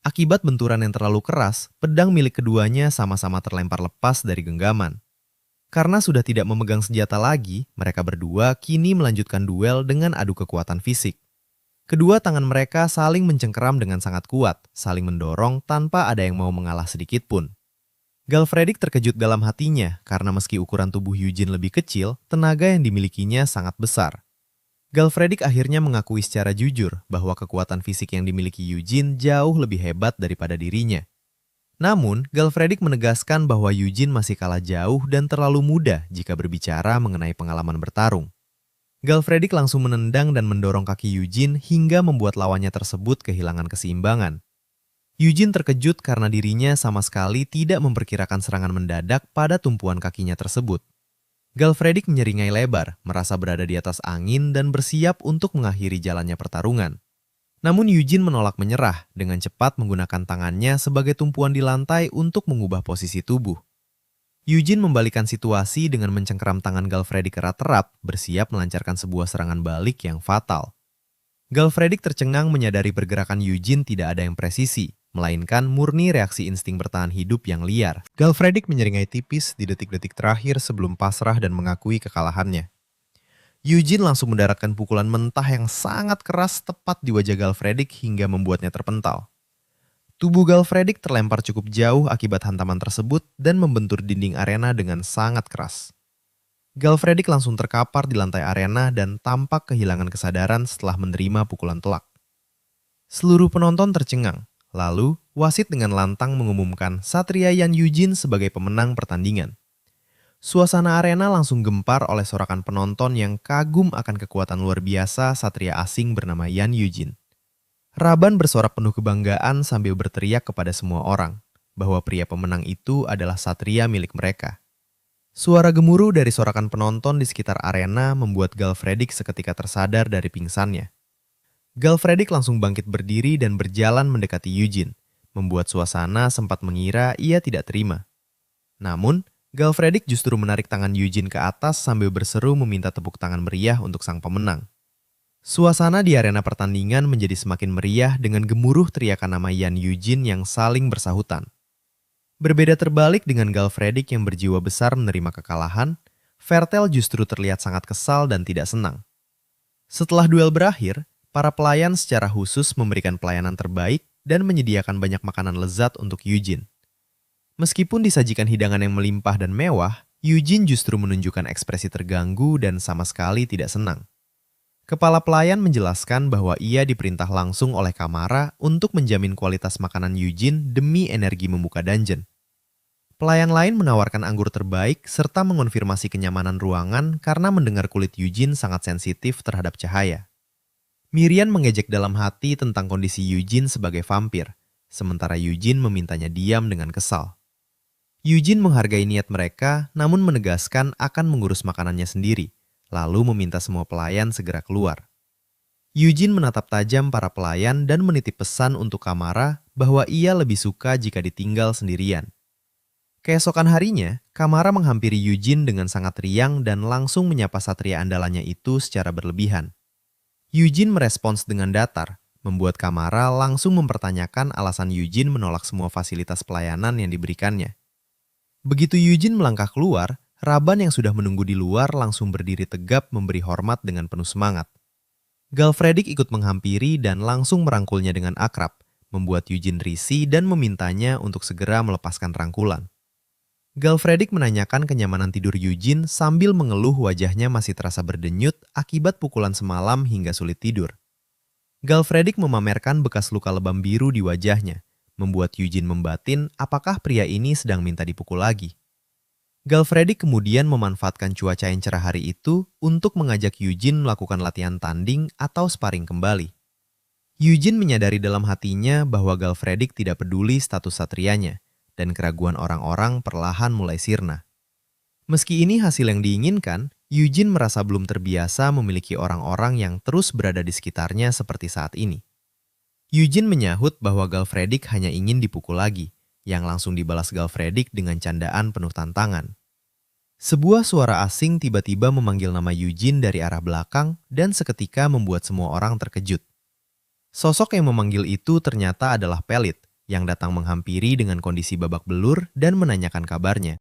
Akibat benturan yang terlalu keras, pedang milik keduanya sama-sama terlempar lepas dari genggaman. Karena sudah tidak memegang senjata lagi, mereka berdua kini melanjutkan duel dengan adu kekuatan fisik. Kedua tangan mereka saling mencengkeram dengan sangat kuat, saling mendorong tanpa ada yang mau mengalah sedikit pun. Galfredik terkejut dalam hatinya karena meski ukuran tubuh Eugene lebih kecil, tenaga yang dimilikinya sangat besar. Galfredik akhirnya mengakui secara jujur bahwa kekuatan fisik yang dimiliki Eugene jauh lebih hebat daripada dirinya. Namun, Galfredik menegaskan bahwa Eugene masih kalah jauh dan terlalu muda jika berbicara mengenai pengalaman bertarung. Galfredik langsung menendang dan mendorong kaki Eugene hingga membuat lawannya tersebut kehilangan keseimbangan. Eugene terkejut karena dirinya sama sekali tidak memperkirakan serangan mendadak pada tumpuan kakinya tersebut. Galfredik menyeringai lebar, merasa berada di atas angin dan bersiap untuk mengakhiri jalannya pertarungan. Namun Eugene menolak menyerah dengan cepat menggunakan tangannya sebagai tumpuan di lantai untuk mengubah posisi tubuh. Eugene membalikan situasi dengan mencengkeram tangan Galfredik erat-erat, bersiap melancarkan sebuah serangan balik yang fatal. Galfredik tercengang menyadari pergerakan Eugene tidak ada yang presisi, melainkan murni reaksi insting bertahan hidup yang liar. Galfredik menyeringai tipis di detik-detik terakhir sebelum pasrah dan mengakui kekalahannya. Eugene langsung mendaratkan pukulan mentah yang sangat keras tepat di wajah Galfredik hingga membuatnya terpental. Tubuh Galfredik terlempar cukup jauh akibat hantaman tersebut dan membentur dinding arena dengan sangat keras. Galfredik langsung terkapar di lantai arena dan tampak kehilangan kesadaran setelah menerima pukulan telak. Seluruh penonton tercengang, lalu wasit dengan lantang mengumumkan Satria Yan Eugene sebagai pemenang pertandingan. Suasana arena langsung gempar oleh sorakan penonton yang kagum akan kekuatan luar biasa Satria asing bernama Yan Eugene. Raban bersorak penuh kebanggaan sambil berteriak kepada semua orang bahwa pria pemenang itu adalah Satria milik mereka. Suara gemuruh dari sorakan penonton di sekitar arena membuat Galfredik seketika tersadar dari pingsannya. Galfredik langsung bangkit berdiri dan berjalan mendekati Eugene, membuat suasana sempat mengira ia tidak terima. Namun, Galfredik justru menarik tangan Eugene ke atas sambil berseru meminta tepuk tangan meriah untuk sang pemenang. Suasana di arena pertandingan menjadi semakin meriah dengan gemuruh teriakan nama Yan Eugene yang saling bersahutan. Berbeda terbalik dengan Galfredik yang berjiwa besar menerima kekalahan, Vertel justru terlihat sangat kesal dan tidak senang. Setelah duel berakhir, para pelayan secara khusus memberikan pelayanan terbaik dan menyediakan banyak makanan lezat untuk Eugene. Meskipun disajikan hidangan yang melimpah dan mewah, Eugene justru menunjukkan ekspresi terganggu dan sama sekali tidak senang. Kepala pelayan menjelaskan bahwa ia diperintah langsung oleh Kamara untuk menjamin kualitas makanan Eugene demi energi membuka dungeon. Pelayan lain menawarkan anggur terbaik serta mengonfirmasi kenyamanan ruangan karena mendengar kulit Eugene sangat sensitif terhadap cahaya. Mirian mengejek dalam hati tentang kondisi Eugene sebagai vampir, sementara Eugene memintanya diam dengan kesal. Eugene menghargai niat mereka namun menegaskan akan mengurus makanannya sendiri, lalu meminta semua pelayan segera keluar. Eugene menatap tajam para pelayan dan menitip pesan untuk Kamara bahwa ia lebih suka jika ditinggal sendirian. Keesokan harinya, Kamara menghampiri Eugene dengan sangat riang dan langsung menyapa satria andalannya itu secara berlebihan. Eugene merespons dengan datar, membuat Kamara langsung mempertanyakan alasan Eugene menolak semua fasilitas pelayanan yang diberikannya. Begitu Eugene melangkah keluar, Raban yang sudah menunggu di luar langsung berdiri tegap memberi hormat dengan penuh semangat. Galfredik ikut menghampiri dan langsung merangkulnya dengan akrab, membuat Eugene risih dan memintanya untuk segera melepaskan rangkulan. Galfredik menanyakan kenyamanan tidur Eugene sambil mengeluh wajahnya masih terasa berdenyut akibat pukulan semalam hingga sulit tidur. Galfredik memamerkan bekas luka lebam biru di wajahnya, membuat Eugene membatin apakah pria ini sedang minta dipukul lagi. Galfredik kemudian memanfaatkan cuaca yang cerah hari itu untuk mengajak Eugene melakukan latihan tanding atau sparring kembali. Eugene menyadari dalam hatinya bahwa Galfredik tidak peduli status satrianya, dan keraguan orang-orang perlahan mulai sirna. Meski ini hasil yang diinginkan, Eugene merasa belum terbiasa memiliki orang-orang yang terus berada di sekitarnya seperti saat ini. Eugene menyahut bahwa Galfredik hanya ingin dipukul lagi, yang langsung dibalas Galfredik dengan candaan penuh tantangan. Sebuah suara asing tiba-tiba memanggil nama Eugene dari arah belakang dan seketika membuat semua orang terkejut. Sosok yang memanggil itu ternyata adalah Pelit, yang datang menghampiri dengan kondisi babak belur dan menanyakan kabarnya.